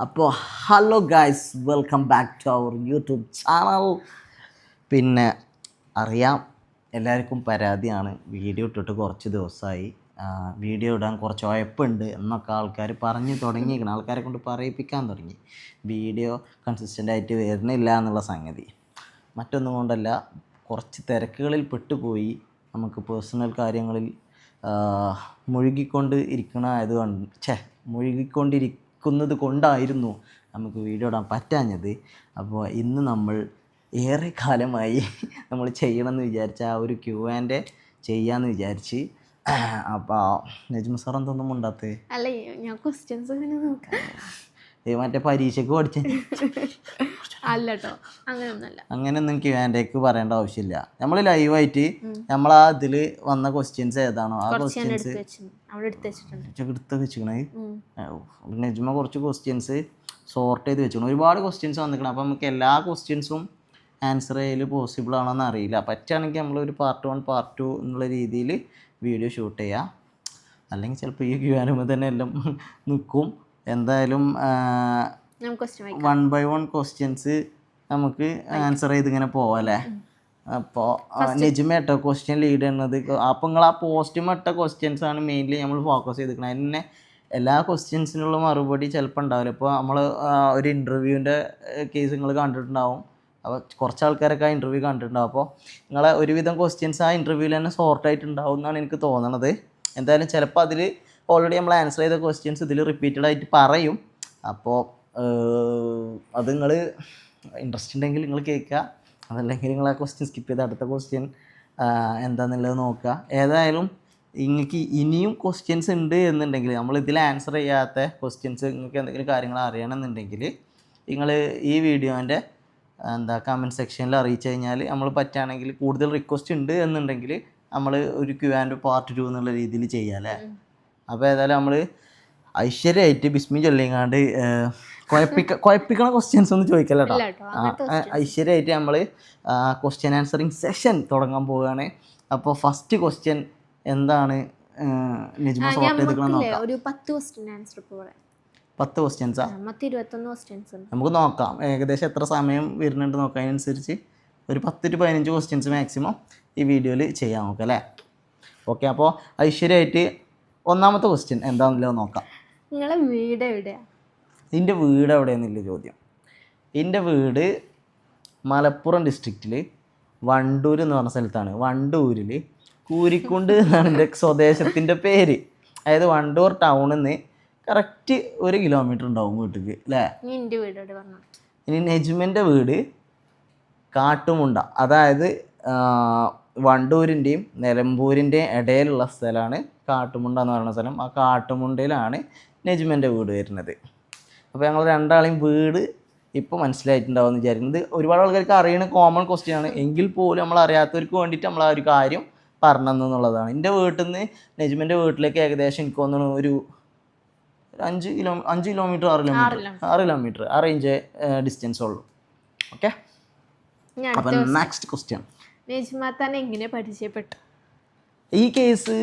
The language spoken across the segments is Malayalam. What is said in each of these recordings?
അപ്പോൾ hello guys, welcome back to our YouTube channel. പിന്നെ അറിയാം, എല്ലാവർക്കും പരാതിയാണ്, വീഡിയോ ഇട്ടിട്ട് കുറച്ച് ദിവസമായി, വീഡിയോ ഇടാൻ കുറച്ച് ഉഴപ്പുണ്ട് എന്നൊക്കെ ആൾക്കാർ പറഞ്ഞു തുടങ്ങിയിരിക്കണം. ആൾക്കാരെ കൊണ്ട് പറയിപ്പിക്കാൻ തുടങ്ങി. വീഡിയോ കൺസിസ്റ്റൻ്റായിട്ട് വരുന്നില്ല എന്നുള്ള സംഗതി മറ്റൊന്നും കൊണ്ടല്ല, കുറച്ച് തിരക്കുകളിൽ പെട്ടുപോയി. നമുക്ക് പേഴ്സണൽ കാര്യങ്ങളിൽ മുഴുകിക്കൊണ്ട് മുഴുകിക്കൊണ്ടിരിക്കുന്നത് കൊണ്ടായിരുന്നു നമുക്ക് വീഡിയോ ഇടാൻ പറ്റാഞ്ഞത്. അപ്പോൾ ഇന്ന് നമ്മൾ ഏറെ കാലമായി നമ്മൾ ചെയ്യണമെന്ന് വിചാരിച്ച ആ ഒരു Q&A ചെയ്യാമെന്ന് വിചാരിച്ച്. അപ്പോൾ നജ്മ സാർ എന്തൊന്നും ഉണ്ടാത്തേ? അല്ല, ഞാൻ ക്വസ്റ്റ്യൻസ് ഇങ്ങനെ നോക്കാം. മറ്റേ പരീക്ഷയ്ക്ക് പഠിച്ച അങ്ങനെയൊന്നും Q&Aക്ക് പറയേണ്ട ആവശ്യമില്ല. നമ്മൾ ലൈവായിട്ട് നമ്മൾ ആ ഇതിൽ വന്ന ക്വസ്റ്റ്യൻസ് ഏതാണോ ആ ക്വസ്റ്റ്യൻസ് എടുത്ത് വെച്ചിക്കണേ. നജ്മ കുറച്ച് ക്വസ്റ്റ്യൻസ് സോർട്ട് ചെയ്ത് വെച്ചിക്കണം. ഒരുപാട് ക്വസ്റ്റ്യൻസ് വന്നിക്കണം. അപ്പോൾ നമുക്ക് എല്ലാ ക്വസ്റ്റ്യൻസും ആൻസർ ചെയ്യൽ പോസിബിൾ ആണോന്ന് അറിയില്ല. പറ്റുകയാണെങ്കിൽ നമ്മളൊരു പാർട്ട് 1 പാർട്ട് 2 എന്നുള്ള രീതിയിൽ വീഡിയോ ഷൂട്ട് ചെയ്യാം. അല്ലെങ്കിൽ ചിലപ്പോൾ ഈ Q&A തന്നെ എല്ലാം നിൽക്കും. എന്തായാലും 1 by 1 ക്വസ്റ്റ്യൻസ് നമുക്ക് ആൻസർ ചെയ്ത് ഇങ്ങനെ പോവാം അല്ലേ. അപ്പോൾ നജ്മ കേട്ടോ ക്വസ്റ്റ്യൻ ലീഡ് ചെയ്യുന്നത്. അപ്പോൾ നിങ്ങൾ ആ പോസ്റ്റും ഇട്ട ക്വസ്റ്റ്യൻസ് ആണ് മെയിൻലി നമ്മൾ ഫോക്കസ് ചെയ്തിരിക്കുന്നത്. അതിനെ എല്ലാ ക്വസ്റ്റ്യൻസിനുള്ള മറുപടി ചിലപ്പോൾ ഉണ്ടാവില്ല. ഇപ്പോൾ നമ്മൾ ഒരു ഇൻ്റർവ്യൂവിൻ്റെ കേസ് നിങ്ങൾ കണ്ടിട്ടുണ്ടാവും. അപ്പോൾ കുറച്ച് ആൾക്കാരൊക്കെ ആ ഇൻ്റർവ്യൂ കണ്ടിട്ടുണ്ടാവും. അപ്പോൾ നിങ്ങളെ ഒരുവിധം ക്വസ്റ്റ്യൻസ് ആ ഇൻ്റർവ്യൂവിൽ തന്നെ സോർട്ടായിട്ടുണ്ടാവും എന്നാണ് എനിക്ക് തോന്നണത്. എന്തായാലും ചിലപ്പോൾ അതിൽ ഓൾറെഡി നമ്മൾ ആൻസർ ചെയ്ത ക്വസ്റ്റ്യൻസ് ഇതിൽ റിപ്പീറ്റഡ് ആയിട്ട് പറയും. അപ്പോൾ അത് നിങ്ങൾ ഇൻട്രസ്റ്റ് ഉണ്ടെങ്കിൽ നിങ്ങൾ കേൾക്കുക. അതല്ലെങ്കിൽ നിങ്ങൾ ആ ക്വസ്റ്റ്യൻ സ്കിപ്പ് ചെയ്ത് അടുത്ത ക്വസ്റ്റ്യൻ എന്താണെന്നുള്ളത് നോക്കുക. ഏതായാലും നിങ്ങൾക്ക് ഇനിയും ക്വസ്റ്റ്യൻസ് ഉണ്ട് എന്നുണ്ടെങ്കിൽ, നമ്മൾ ഇതിൽ ആൻസർ ചെയ്യാത്ത ക്വസ്റ്റ്യൻസ് നിങ്ങൾക്ക് എന്തെങ്കിലും കാര്യങ്ങൾ അറിയണമെന്നുണ്ടെങ്കിൽ നിങ്ങൾ ഈ വീഡിയോൻ്റെ കമൻറ്റ് സെക്ഷനിൽ അറിയിച്ചു കഴിഞ്ഞാൽ നമ്മൾ പറ്റുകയാണെങ്കിൽ കൂടുതൽ റിക്വസ്റ്റ് ഉണ്ട് എന്നുണ്ടെങ്കിൽ നമ്മൾ ഒരു Q&A പാർട്ട് 2 എന്നുള്ള രീതിയിൽ ചെയ്യാം അല്ലേ. അപ്പോൾ ഏതായാലും നമ്മൾ ഐശ്വര്യമായിട്ട് ബിസ്മി ചൊല്ലിങ്ങാണ്ട് കുഴപ്പിക്കണ ക്വസ്റ്റ്യൻസ് ഒന്നും ചോദിക്കല്ലോ കേട്ടോ. ഐശ്വര്യമായിട്ട് നമ്മൾ ക്വസ്റ്റ്യൻ ആൻസറിങ് സെഷൻ തുടങ്ങാൻ പോവുകയാണ്. അപ്പോൾ ഫസ്റ്റ് ക്വസ്റ്റ്യൻ എന്താണ് നജ്മ സോർട്ട് ചെയ്തിരിക്കണം നോക്കാം. ഒരു 10 ക്വസ്റ്റ്യൻ ആൻസർ പോലെ 10 ക്വസ്റ്റ്യൻസാ? 21 ക്വസ്റ്റ്യൻസ് നമുക്ക് നോക്കാം ഏകദേശം എത്ര സമയം വരുന്നുണ്ട് നോക്കാം. അതിനനുസരിച്ച് ഒരു 10 to 15 ക്വസ്റ്റ്യൻസ് മാക്സിമം ഈ വീഡിയോയിൽ ചെയ്യാൻ നോക്കാം അല്ലേ. ഓക്കെ, അപ്പോൾ ഐശ്വര്യമായിട്ട് ഒന്നാമത്തെ ക്വസ്റ്റ്യൻ എന്താണെന്നുള്ളത് നോക്കാം. നിങ്ങളെ വീട് എവിടെയാണ്? എൻ്റെ വീട് എവിടെയെന്നില്ല ചോദ്യം. എൻ്റെ വീട് മലപ്പുറം ഡിസ്ട്രിക്റ്റിൽ വണ്ടൂർ എന്ന് പറഞ്ഞ സ്ഥലത്താണ്. വണ്ടൂരിൽ കൂരിക്കുണ്ട് എന്നാണ് എൻ്റെ സ്വദേശത്തിൻ്റെ പേര്. അതായത് വണ്ടൂർ ടൗണിൽ നിന്ന് കറക്റ്റ് 1 കിലോമീറ്റർ ഉണ്ടാവും വീട്ടിലേക്ക് അല്ലേ. ഇനി നജ്മിൻ്റെ വീട് കാട്ടുമുണ്ട, അതായത് വണ്ടൂരിൻ്റെയും നിലമ്പൂരിൻ്റെയും ഇടയിലുള്ള സ്ഥലമാണ് കാട്ടുമുണ്ട എന്ന് പറയുന്ന സ്ഥലം. ആ കാട്ടുമുണ്ടയിലാണ് നജ്മിൻ്റെ വീട് വരുന്നത്. അപ്പോൾ ഞങ്ങൾ രണ്ടാളെയും വീട് ഇപ്പോൾ മനസ്സിലായിട്ടുണ്ടാവും എന്ന് വിചാരിക്കുന്നത്. ഒരുപാട് ആൾക്കാർക്ക് അറിയുന്ന കോമൺ ക്വസ്റ്റ്യൻ ആണ്, എങ്കിൽ പോലും നമ്മൾ അറിയാത്തവർക്ക് വേണ്ടിയിട്ട് നമ്മൾ ആ ഒരു കാര്യം പറഞ്ഞെന്നുള്ളതാണ്. എൻ്റെ വീട്ടിൽ നിന്ന് നജ്മിൻ്റെ വീട്ടിലേക്ക് ഏകദേശം എനിക്ക് തോന്നുന്നു ഒരു 5 കിലോമീറ്റർ 6 കിലോമീറ്റർ ആ റേഞ്ച് ഡിസ്റ്റൻസ് ഉള്ളൂ. ഓക്കെ, അപ്പം നെക്സ്റ്റ് ക്വസ്റ്റ്യൻ. നജ്മ തന്നെ എങ്ങനെ പരിചയപ്പെട്ടു? ഈ കേസ്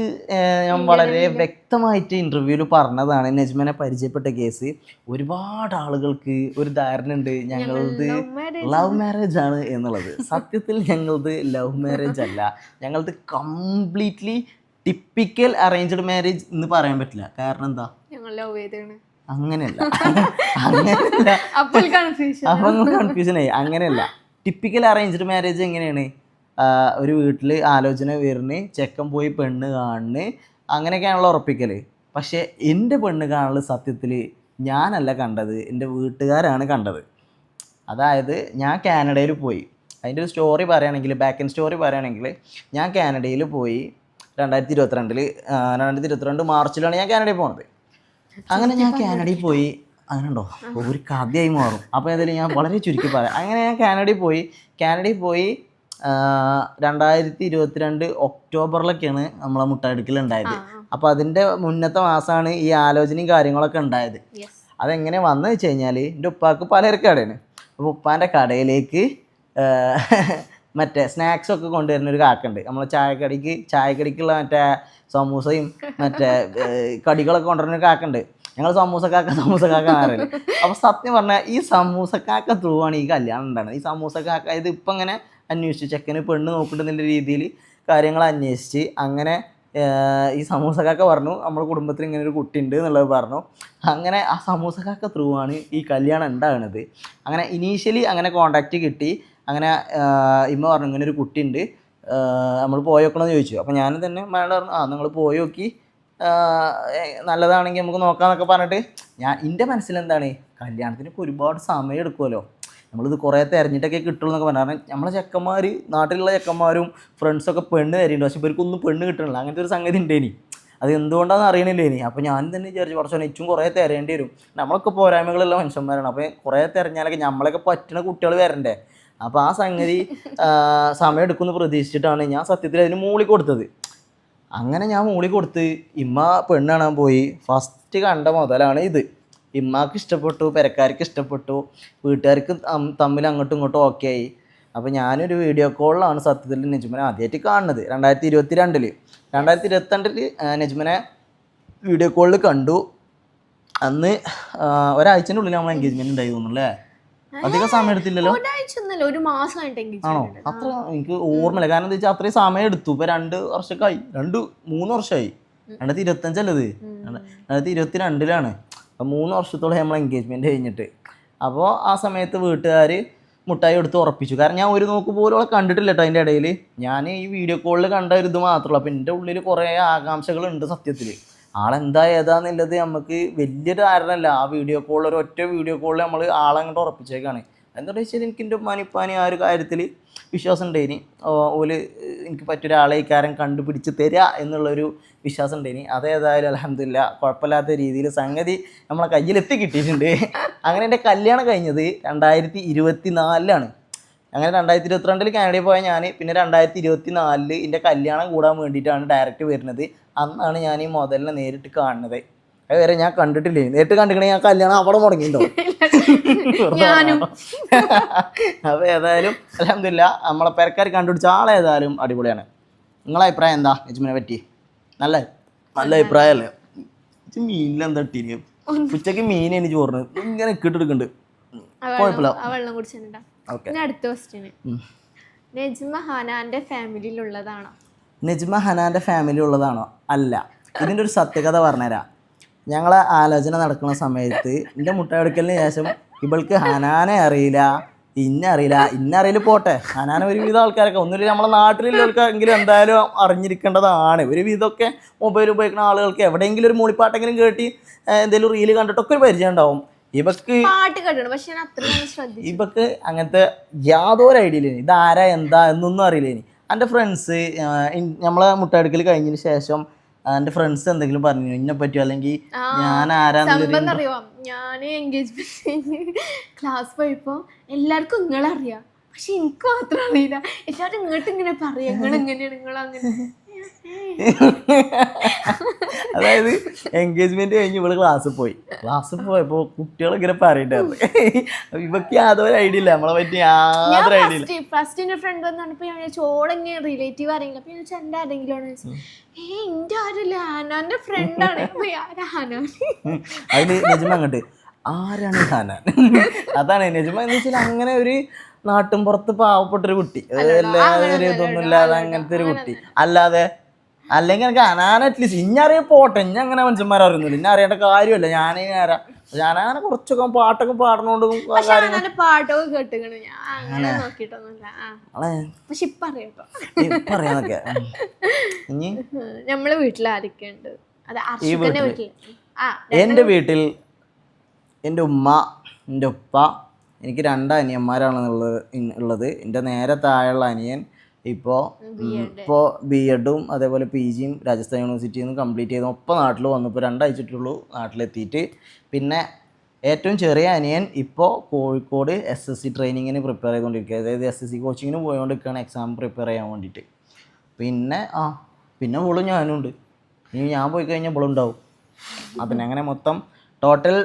ഞാൻ വളരെ വ്യക്തമായിട്ട് ഇൻ്റർവ്യൂവിൽ പറഞ്ഞതാണ്. നജ്മനെ പരിചയപ്പെട്ട കേസ് ഒരുപാട് ആളുകൾക്ക് ഒരു ധാരണ ഉണ്ട് ഞങ്ങളത് ലവ് മാരേജ് ആണ് എന്നുള്ളത്. സത്യത്തിൽ ഞങ്ങളത് ലവ് മാരേജ് അല്ല, ഞങ്ങളത് കംപ്ലീറ്റ്ലി ടിപ്പിക്കൽ അറേഞ്ച്ഡ് മാരേജ് എന്ന് പറയാൻ പറ്റില്ല. കാരണം എന്താ, അങ്ങനെയല്ല അപ്പം കൺഫ്യൂഷനായി. അങ്ങനെയല്ല, ടിപ്പിക്കൽ അറേഞ്ച്ഡ് മാരേജ് എങ്ങനെയാണ്, ഒരു വീട്ടിൽ ആലോചന വരുന്ന്, ചെക്കൻ പോയി പെണ്ണ് കാണുന്ന്, അങ്ങനെയൊക്കെയാണല്ലോ ഉറപ്പിക്കൽ. പക്ഷേ എൻ്റെ പെണ്ണ് കാണൽ സത്യത്തിൽ ഞാനല്ല കണ്ടത്, എൻ്റെ വീട്ടുകാരാണ് കണ്ടത്. അതായത് ഞാൻ കാനഡയിൽ പോയി, അതിൻ്റെ ഒരു സ്റ്റോറി പറയുകയാണെങ്കിൽ, ബാക്ക് എൻഡ് സ്റ്റോറി പറയുകയാണെങ്കിൽ, ഞാൻ കാനഡയിൽ പോയി 2022 മാർച്ചിലാണ് ഞാൻ കാനഡയിൽ പോകുന്നത്. അങ്ങനെ ഞാൻ കാനഡയിൽ പോയി, അങ്ങനെ ഉണ്ടോ ഒരു കഥയായി മാറും. അപ്പോൾ ഏതായാലും ഞാൻ വളരെ ചുരുക്കി പറയാം. അങ്ങനെ ഞാൻ കാനഡയിൽ പോയി 2022 ഒക്ടോബറിലൊക്കെയാണ് നമ്മളെ മുട്ടായെടുക്കലുണ്ടായത്. അപ്പോൾ അതിൻ്റെ മുന്നത്തെ മാസമാണ് ഈ ആലോചനയും കാര്യങ്ങളൊക്കെ ഉണ്ടായത്. അതെങ്ങനെ വന്നു വെച്ച് കഴിഞ്ഞാൽ, എൻ്റെ ഉപ്പാക്ക് പലചരക്ക് കടയാണ്. അപ്പോൾ ഉപ്പാൻ്റെ കടയിലേക്ക് മറ്റേ സ്നാക്സൊക്കെ കൊണ്ടുവരുന്ന ഒരു കാക്കുണ്ട്. നമ്മൾ ചായക്കടിക്കുള്ള മറ്റേ സമൂസയും മറ്റേ കടികളൊക്കെ കൊണ്ടുവരുന്ന ഒരു കാക്കുണ്ട്. ഞങ്ങൾ സമൂസക്കാക്ക അറിയില്ല. അപ്പോൾ സത്യം പറഞ്ഞാൽ ഈ സമൂസക്കാക്ക ത്രൂ ആണ് ഈ കല്യാണം ഉണ്ടാകുന്നത്. ഈ സമൂസക്കാക്ക ഇത് ഇപ്പം ഇങ്ങനെ അന്വേഷിച്ചു, ചെക്കന് പെണ്ണ് നോക്കിയിട്ടുള്ള രീതിയിൽ കാര്യങ്ങൾ അന്വേഷിച്ച് അങ്ങനെ ഈ സമൂസക്കാക്ക പറഞ്ഞു നമ്മുടെ കുടുംബത്തിൽ ഇങ്ങനെ ഒരു കുട്ടി ഉണ്ട് എന്നുള്ളത് പറഞ്ഞു. അങ്ങനെ ആ സമൂസക്കാക്ക ത്രൂ ആണ് ഈ കല്യാണം ഉണ്ടാകുന്നത്. അങ്ങനെ ഇനീഷ്യലി അങ്ങനെ കോണ്ടാക്റ്റ് കിട്ടി. അങ്ങനെ ഇമ്മ പറഞ്ഞു ഇങ്ങനെ ഒരു കുട്ടി ഉണ്ട്, നമ്മൾ പോയി നോക്കണമെന്ന് ചോദിച്ചു. അപ്പോൾ ഞാൻ തന്നെ മേഡം പറഞ്ഞു നിങ്ങൾ പോയി നോക്കി നല്ലതാണെങ്കിൽ നമുക്ക് നോക്കാമെന്നൊക്കെ പറഞ്ഞിട്ട് എൻ്റെ മനസ്സിലെന്താണ് കല്യാണത്തിനൊക്കെ ഒരുപാട് സമയം എടുക്കുമല്ലോ, നമ്മളിത് കുറേ തിരഞ്ഞിട്ടൊക്കെ കിട്ടുള്ളൂ എന്നൊക്കെ പറഞ്ഞു. കാരണം നമ്മളെ ചെക്കന്മാർ നാട്ടിലുള്ള ചെക്കന്മാരും ഫ്രണ്ട്സൊക്കെ പെണ്ണ് തരുന്നുണ്ട്, പക്ഷെ ഇവർക്കൊന്നും പെണ്ണ് കിട്ടണില്ല. അങ്ങനത്തെ ഒരു സംഗതി ഉണ്ടേനി, അത് എന്തുകൊണ്ടാണെന്ന് അറിയണില്ല ഇനി. അപ്പോൾ ഞാൻ തന്നെ വിചാരിച്ചു കുറച്ച് ഏറ്റവും കുറേ തിരയേണ്ടി വരും, നമ്മളൊക്കെ പോരായ്മകളുള്ള മനുഷ്യന്മാരാണ്. അപ്പോൾ കുറേ തിരഞ്ഞാലൊക്കെ നമ്മളൊക്കെ പറ്റുന്ന കുട്ടികൾ വരണ്ടേ. അപ്പോൾ ആ സംഗതി സമയം എടുക്കുമെന്ന് പ്രതീക്ഷിച്ചിട്ടാണ് ഞാൻ സത്യത്തിൽ അതിന് മൂളി കൊടുത്തത്. അങ്ങനെ ഞാൻ മൂളി കൊടുത്ത് ഇമ്മ പെണ്ണ് കാണാൻ പോയി. ഫസ്റ്റ് കണ്ട മുതലാണ് ഇത്. ഇമ്മാക്ക് ഇഷ്ടപ്പെട്ടു, പെരക്കാർക്ക് ഇഷ്ടപ്പെട്ടു, വീട്ടുകാർക്ക് തമ്മിൽ അങ്ങോട്ടും ഇങ്ങോട്ടും ഓക്കെ ആയി. അപ്പോൾ ഞാനൊരു വീഡിയോ കോളിലാണ് സത്യത്തിൽ നെജ്മനെ ആദ്യമായിട്ട് കാണുന്നത് 2022. 2022 നെജ്മനെ വീഡിയോ കോളിൽ കണ്ടു. അന്ന് ഒരാഴ്ചൻ്റെ ഉള്ളിൽ നമ്മൾ എൻഗേജ്മെൻറ്റ് ഉണ്ടായി തോന്നുന്നു അല്ലേ? അധികം സമയം എടുത്തില്ലല്ലോ? ഒരു മാസം ആണോ? അത്ര എനിക്ക് ഓർമ്മയില്ല. കാരണം എന്താ വെച്ചാൽ അത്രയും സമയം എടുത്തു. ഇപ്പോൾ 2 വർഷമൊക്കെ 2-3 വർഷമായി. 2025 അല്ലത്, 2022 അപ്പോൾ 3 വർഷത്തോളം നമ്മൾ എൻഗേജ്മെൻറ്റ് കഴിഞ്ഞിട്ട്. അപ്പോൾ ആ സമയത്ത് വീട്ടുകാർ മുട്ടായി എടുത്ത് ഉറപ്പിച്ചു. കാരണം ഞാൻ ഒരു നോക്ക് പോലും അവളെ കണ്ടിട്ടില്ല കേട്ടോ. അതിൻ്റെ ഇടയിൽ ഞാൻ ഈ വീഡിയോ കോളിൽ കണ്ട ഒരു ഇത് മാത്രമേ ഉള്ളൂ. അപ്പോൾ എൻ്റെ ഉള്ളിൽ കുറേ ആകാംക്ഷകളുണ്ട് സത്യത്തിൽ. ആളെന്താ ഏതാന്നുള്ളത് നമുക്ക് വലിയൊരു ധാരണയല്ല. ആ വീഡിയോ കോളിൽ ഒരൊറ്റ വീഡിയോ കോളിൽ നമ്മൾ ആളങ്ങോട്ട് ഉറപ്പിച്ചേക്കാണ്. എന്താണെന്ന് വെച്ചാൽ എനിക്ക് എൻ്റെ ഉമ്മാനിപ്പാനി ആ ഒരു കാര്യത്തിൽ വിശ്വാസം ഉണ്ടായിനി. ഓല് എനിക്ക് പറ്റിയൊരാളെ ഇക്കാരം കണ്ടുപിടിച്ച് തരിക എന്നുള്ളൊരു വിശ്വാസം ഉണ്ടായിനി. അതേതായാലും അൽഹംദുലില്ലാ കുഴപ്പമില്ലാത്ത രീതിയിൽ സംഗതി നമ്മളെ കയ്യിലെത്തി കിട്ടിയിട്ടുണ്ട്. അങ്ങനെ എൻ്റെ കല്യാണം കഴിഞ്ഞത് 2024 അങ്ങനെ 2022 കാനഡയിൽ പോയ ഞാൻ പിന്നെ 2024 എൻ്റെ കല്യാണം കൂടാൻ വേണ്ടിയിട്ടാണ് ഡയറക്റ്റ് വരുന്നത്. അന്നാണ് ഞാൻ ഈ മുതലിനെ നേരിട്ട് കാണുന്നത്. അത് വരെ ഞാൻ കണ്ടിട്ടില്ലേ. നേരിട്ട് കണ്ടിട്ടുണ്ടെങ്കിൽ ഞാൻ കല്യാണം അവിടെ മുടങ്ങിയിട്ടുണ്ടോ? അപ്പോൾ ഏതായാലും അൽഹംദുലില്ലാ നമ്മളെ പെരക്കാർ കണ്ടുപിടിച്ച ആളേതായാലും അടിപൊളിയാണ്. നിങ്ങളെ അഭിപ്രായം എന്താ നെജ്മിനെ പറ്റി? നല്ല അഭിപ്രായമല്ലേ? മീനിലെന്താ ഇട്ടീന്? ഉച്ചക്ക് മീൻ എനിക്ക് ചോറിന് ഇങ്ങനെ ഇട്ടിട്ടുണ്ട്. കുഴപ്പമില്ല. അടുത്ത ക്വസ്റ്റ്യൻ, നെജ്മ ഹനാന്റെ ഫാമിലിയിലുള്ളതാണോ? നെജ്മ ഹനാൻ്റെ ഫാമിലി ഉള്ളതാണോ? അല്ല. ഇതിൻ്റെ ഒരു സത്യകഥ പറഞ്ഞുതരാം. ഞങ്ങളെ ആലോചന നടക്കുന്ന സമയത്ത് എൻ്റെ മുട്ടയെടുക്കലിന് ശേഷം ഇവൾക്ക് ഹനാനെ അറിയില്ല, ഇന്നറിയില്ല പോട്ടെ, ഹനാനെ ഒരുവിധം ആൾക്കാരൊക്കെ ഒന്നുമില്ല നമ്മളെ നാട്ടിലുള്ളവർക്കെങ്കിലും എന്തായാലും അറിഞ്ഞിരിക്കേണ്ടതാണ്. ഒരുവിധമൊക്കെ മൊബൈൽ ഉപയോഗിക്കുന്ന ആളുകൾക്ക് എവിടെയെങ്കിലും ഒരു മൂളിപ്പാട്ടെങ്കിലും കേട്ടി എന്തെങ്കിലും റീല് കണ്ടിട്ടൊക്കെ ഒരു പരിചയം ഉണ്ടാവും. ഇവക്ക് അങ്ങനത്തെ യാതൊരു ഐഡിയ ഇല്ല. ഇതാരാ എന്താ എന്നൊന്നും അറിയില്ലേനി. എൻ്റെ ഫ്രണ്ട്സ് നമ്മളെ മുട്ടയെടുക്കൽ കഴിഞ്ഞതിന് ശേഷം എൻ്റെ ഫ്രണ്ട്സ് എന്തെങ്കിലും പറഞ്ഞു ഇതിനെ പറ്റിയോ അല്ലെങ്കിൽ ഞാൻ ആരാന്നറിയോ? ഞാൻ എൻഗേജ്മെന്റ് ക്ലാസ് പോയപ്പോ എല്ലാവർക്കും നിങ്ങളറിയാം, പക്ഷെ എനിക്ക് മാത്രം അറിയില്ല. എല്ലാവരും ഇങ്ങോട്ട് ഇങ്ങനെ പറയാം നിങ്ങൾ എങ്ങനെയാണ് നിങ്ങളങ്ങനെ. അതായത് എൻഗേജ്മെന്റ് കഴിഞ്ഞ് ഇവള് ക്ലാസ്സിൽ പോയപ്പോ കുട്ടികൾ ഇങ്ങനെ പറയണ്ടായിരുന്നു ഇവക്ക് യാതൊരു ഐഡിയ ഇല്ല നമ്മളെ പറ്റി, യാതൊരു ഐഡിയ ഇല്ല. ഫസ്റ്റ് എന്റെ ഫ്രണ്ട് വന്നപ്പോ ഞാൻ ചോളെങ്ങനെ റിലേറ്റീവ് അറിയില്ല. അപ്പൊ ഞാൻ വെച്ചാൽ എന്റെ ആരെങ്കിലും എന്റെ ആരല്ല ഹനാന്റെ ഫ്രണ്ടാണ്. അതിന് നെജ്മ അങ്ങോട്ട് ആരാണ് ഹനാൻ? അതാണ് നെജ്മ എന്ന് വെച്ചാൽ അങ്ങനെ ഒരു നാട്ടും പുറത്ത് പാവപ്പെട്ടൊരു കുട്ടി, എല്ലാവരും ഇതൊന്നും ഇല്ലാതെ അങ്ങനത്തെ ഒരു കുട്ടി. അല്ലാതെ അല്ലെങ്കിൽ എനിക്ക് ഹനാൻ അറ്റ്ലീസ്റ്റ് ഇഞ്ഞറിയ പോട്ടെ, ഇഞ്ഞ അങ്ങനെ മനുഷ്യന്മാരെ അറിയുന്നില്ല, ഇന്നെ അറിയേണ്ട കാര്യമല്ല. ഞാനങ്ങനെ കുറച്ചൊക്കെ പാട്ടൊക്കെ പാടണോണ്ട് പാട്ടൊക്കെ കേട്ടിക്കണ് പറയാനൊക്കെ. നമ്മളെ വീട്ടിൽ ആരൊക്കെയുണ്ട്? എൻ്റെ വീട്ടിൽ എൻ്റെ ഉമ്മ, എൻ്റെ ഉപ്പ, എനിക്ക് 2 അനിയന്മാരാണ് ഉള്ളത്. എൻ്റെ നേരെ താഴെയുള്ള അനിയൻ ഇപ്പോൾ BEdും അതേപോലെ PGയും രാജസ്ഥാൻ യൂണിവേഴ്സിറ്റിയിൽ നിന്ന് കംപ്ലീറ്റ് ചെയ്ത് ഒപ്പം നാട്ടിൽ വന്നു. ഇപ്പോൾ 2 ആഴ്ചയിട്ടുള്ളൂ നാട്ടിലെത്തിയിട്ട്. പിന്നെ ഏറ്റവും ചെറിയ അനിയൻ ഇപ്പോൾ കോഴിക്കോട് SSC ട്രെയിനിങ്ങിന് പ്രിപ്പയർ ചെയ്തുകൊണ്ടിരിക്കുക, അതായത് SSC കോച്ചിങ്ങിന് പോയിക്കൊണ്ടിരിക്കുകയാണ് എക്സാം പ്രിപ്പയർ ചെയ്യാൻ വേണ്ടിയിട്ട്. പിന്നെ ഇവളും ഞാനും ഉണ്ട്. ഇനി ഞാൻ പോയി കഴിഞ്ഞാൽ ഇവളുണ്ടാവും. പിന്നെ അങ്ങനെ മൊത്തം total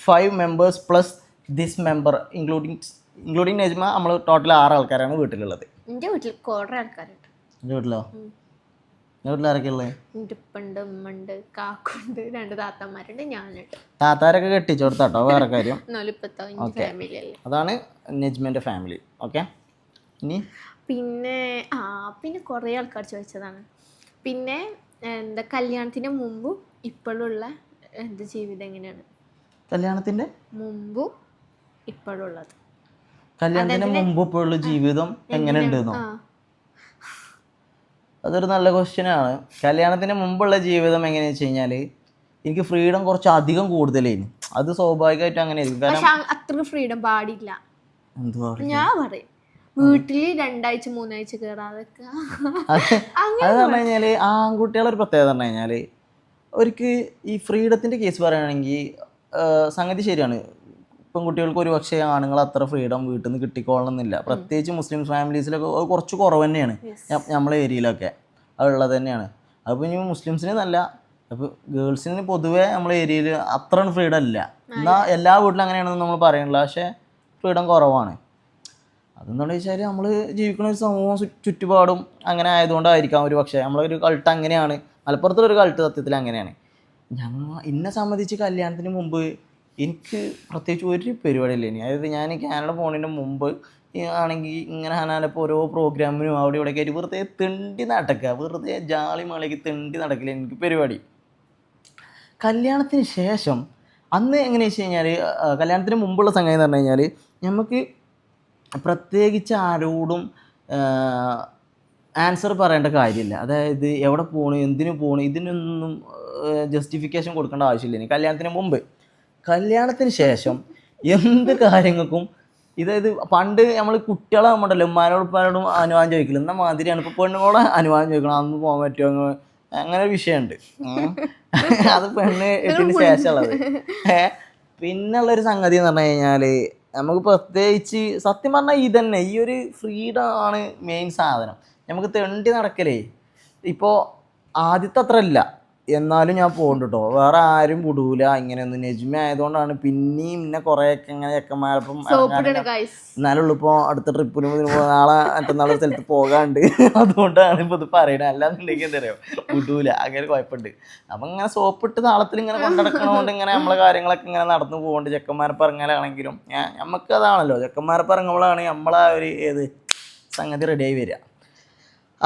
5 members plus this member including Najma നമ്മൾ ടോട്ടൽ 6 ആൾക്കാരാണ് വീട്ടിലുള്ളത്. എൻ്റെ വീട്ടിൽ കുറേ ആൾക്കാരുണ്ട്. എൻ്റെ വീട്ടിലോ? വീട്ടിലാരൊക്കെ ഉള്ളത്? എൻ്റെ ഉപ്പുണ്ട്, ഉമ്മണ്ട്, കാക്കുണ്ട്, 2 താത്തമാരുണ്ട്, ഞാനുണ്ട്. താത്താരൊക്കെ കെട്ടിച്ചോടത്താട്ടോ വേറെ കാര്യം. എന്നാലും ഇപ്പത്തെ ഫാമിലി അല്ലേ. അതാണ് നെജ്മൻ്റെ ഫാമിലി. ഓക്കെ. ഇനി പിന്നെ പിന്നെ കുറേ ആൾക്കാർ ചോദിച്ചതാണ്. പിന്നെ എന്താ കല്യാണത്തിന് മുമ്പും ഇപ്പോഴുള്ള എന്താ ജീവിതം എങ്ങനെയാണ്? കല്യാണത്തിൻ്റെ മുമ്പും ഇപ്പോഴുള്ളത്. കല്യാണത്തിന് മുമ്പ് ഇപ്പോഴുള്ള ജീവിതം എങ്ങനെ ഉണ്ടെന്നോ? അതൊരു നല്ല ക്വസ്റ്റ്യനാണ്. കല്യാണത്തിന് മുമ്പുള്ള ജീവിതം എങ്ങനെയാണെന്ന് വെച്ച് കഴിഞ്ഞാൽ എനിക്ക് ഫ്രീഡം കുറച്ച് അധികം കൂടുതലായിരുന്നു. അത് സ്വാഭാവികമായിട്ടും അങ്ങനെ ആയിരിക്കും. കാരണം അത്ര ഫ്രീഡം പാടില്ല. എന്തുവാ ഞാൻ പറയും വീട്ടില് 2 ആഴ്ച 3 ആഴ്ച കയറാതൊക്കെ. അത് പറഞ്ഞു കഴിഞ്ഞാൽ ആൺകുട്ടികളൊരു പ്രത്യേകത പറഞ്ഞു കഴിഞ്ഞാൽ അവർക്ക് ഈ ഫ്രീഡത്തിൻ്റെ കേസ് പറയുകയാണെങ്കിൽ സംഗതി ശരിയാണ്. പെൺകുട്ടികൾക്ക് ഒരു പക്ഷേ ആണുങ്ങൾ അത്ര ഫ്രീഡം വീട്ടിൽ നിന്ന് കിട്ടിക്കൊള്ളണമെന്നില്ല. പ്രത്യേകിച്ച് മുസ്ലിം ഫാമിലീസിലൊക്കെ അത് കുറച്ച് കുറവ് തന്നെയാണ്. നമ്മളെ ഏരിയയിലൊക്കെ അതുള്ളത് തന്നെയാണ്. അപ്പോൾ ഇനി മുസ്ലിംസിന് നല്ല, അപ്പോൾ ഗേൾസിന് പൊതുവേ നമ്മളെ ഏരിയയിൽ അത്ര ഫ്രീഡം ഇല്ല. എന്നാൽ എല്ലാ വീട്ടിലും അങ്ങനെയാണെന്ന് നമ്മൾ പറയണില്ല, പക്ഷേ ഫ്രീഡം കുറവാണ്. അതെന്താണെന്ന് വെച്ചാൽ നമ്മൾ ജീവിക്കുന്ന ഒരു സമൂഹം ചുറ്റുപാടും അങ്ങനെ ആയതുകൊണ്ടായിരിക്കാം ഒരു പക്ഷേ. നമ്മളൊരു കൾട്ട് അങ്ങനെയാണ്. മലപ്പുറത്തുള്ളൊരു കൾട്ട് സത്യത്തിൽ അങ്ങനെയാണ്. എന്നെ സംബന്ധിച്ച് കല്യാണത്തിന് മുമ്പ് എനിക്ക് പ്രത്യേകിച്ച് ഒരു പരിപാടിയില്ല. അതായത് ഞാൻ കാനഡ പോകുന്നതിന് മുമ്പ് ആണെങ്കിൽ ഇങ്ങനെ ഹനാനപ്പോൾ ഓരോ പ്രോഗ്രാമിനും അവിടെ ഇവിടെയൊക്കെ ആയിട്ട് വെറുതെ തെണ്ടി നടക്കുക, വെറുതെ ജാളി മാളിക്ക് തെണ്ടി നടക്കില്ല എനിക്ക് പരിപാടി. കല്യാണത്തിന് ശേഷം അന്ന് എങ്ങനെയാണെന്ന് വെച്ച് കഴിഞ്ഞാൽ കല്യാണത്തിന് മുമ്പുള്ള സംഗതി എന്ന് പറഞ്ഞു കഴിഞ്ഞാൽ നമുക്ക് പ്രത്യേകിച്ച് ആരോടും ആൻസർ പറയേണ്ട കാര്യമില്ല. അതായത് എവിടെ പോകണം, എന്തിനു പോകണം, ഇതിനൊന്നും ജസ്റ്റിഫിക്കേഷൻ കൊടുക്കേണ്ട ആവശ്യമില്ല കല്യാണത്തിന് മുമ്പ്. കല്യാണത്തിന് ശേഷം എന്ത് കാര്യങ്ങൾക്കും ഇതായത് പണ്ട് നമ്മൾ കുട്ടികളാകുമ്പോണ്ടല്ലോ ഉമ്മാനോടും അനുവാദം ചോദിക്കില്ല. എന്നാൽ മാതിരിയാണ് ഇപ്പോൾ പെണ്ണുങ്ങളോട് അനുവാദം ചോദിക്കണം, അന്ന് പോകാൻ പറ്റുമോ അങ്ങനെ ഒരു വിഷയമുണ്ട്. അത് പെണ്ണ് എട്ടിന് ശേഷമുള്ളത്. പിന്നുള്ളൊരു സംഗതി എന്ന് പറഞ്ഞു കഴിഞ്ഞാൽ നമുക്ക് പ്രത്യേകിച്ച് സത്യം പറഞ്ഞാൽ ഇതന്നെ ഈ ഒരു ഫ്രീഡം ആണ് മെയിൻ സാധനം. നമുക്ക് തെണ്ടി നടക്കലേ ഇപ്പോൾ ആദ്യത്തെ അത്ര ഇല്ല, എന്നാലും ഞാൻ പോകുന്നുണ്ട് കേട്ടോ. വേറെ ആരും വിടൂല ഇങ്ങനെയൊന്നും. നെജ്മ ആയതുകൊണ്ടാണ് പിന്നെയും പിന്നെ കുറേയൊക്കെ ഇങ്ങനെ ചെക്കന്മാരപ്പം എന്നാലുള്ളൂ. ഇപ്പോൾ അടുത്ത ട്രിപ്പിന് നാളെ മറ്റന്നാളെ സ്ഥലത്ത് പോകാണ്ട്, അതുകൊണ്ടാണ് ഇപ്പോൾ ഇത് പറയണത്. അല്ലാന്നുണ്ടെങ്കിൽ എന്താ പറയുക വിടൂല, അങ്ങനെ കുഴപ്പമുണ്ട്. അപ്പം ഇങ്ങനെ സോപ്പിട്ട് താളത്തിൽ ഇങ്ങനെ കൊണ്ടെടുക്കണോണ്ട് ഇങ്ങനെ നമ്മളെ കാര്യങ്ങളൊക്കെ ഇങ്ങനെ നടന്നു പോകുന്നുണ്ട്. ചെക്കന്മാരപ്പം ഇറങ്ങലാണെങ്കിലും നമുക്ക് അതാണല്ലോ, ചെക്കന്മാരപ്പം ഇറങ്ങുമ്പോഴാണ് നമ്മളാ ഒരു സംഗതി റെഡിയായി വരിക.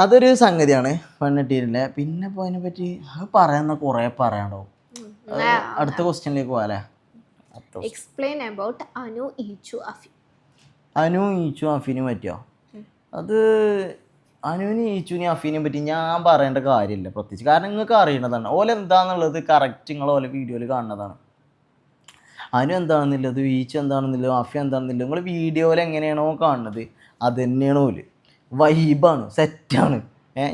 അതൊരു സംഗതിയാണ് പെണ്ണെട്ടീരിൻ്റെ. പിന്നെ ഇപ്പോൾ അതിനെപ്പറ്റി അത് പറയുന്ന കുറേ പറയാണ്ടോ. അടുത്ത ക്വസ്റ്റ്യനിലേക്ക് പോകാല്ലേ? Explain about Anu, Eechu, Afi. അനു, ഈച്ചു, അഫീനെ പറ്റിയോ? അത് അനുവിനെ, ഈച്ചുവിനെ, അഫീനെ പറ്റി ഞാൻ പറയേണ്ട കാര്യമില്ല പ്രത്യേകിച്ച്. കാരണം നിങ്ങൾക്ക് അറിയണതാണ് ഓല എന്താണെന്നുള്ളത്. കറക്റ്റ് നിങ്ങൾ ഓല വീഡിയോയിൽ കാണുന്നതാണ്. അനു എന്താണെന്നുള്ളത്, ഈച്ചു എന്താണെന്നുള്ളത്, അഫി എന്താണെന്നുള്ളത് നിങ്ങൾ വീഡിയോയിൽ എങ്ങനെയാണോ കാണുന്നത് അത് തന്നെയാണോ ഓല്. വൈബാണ്, സെറ്റാണ്.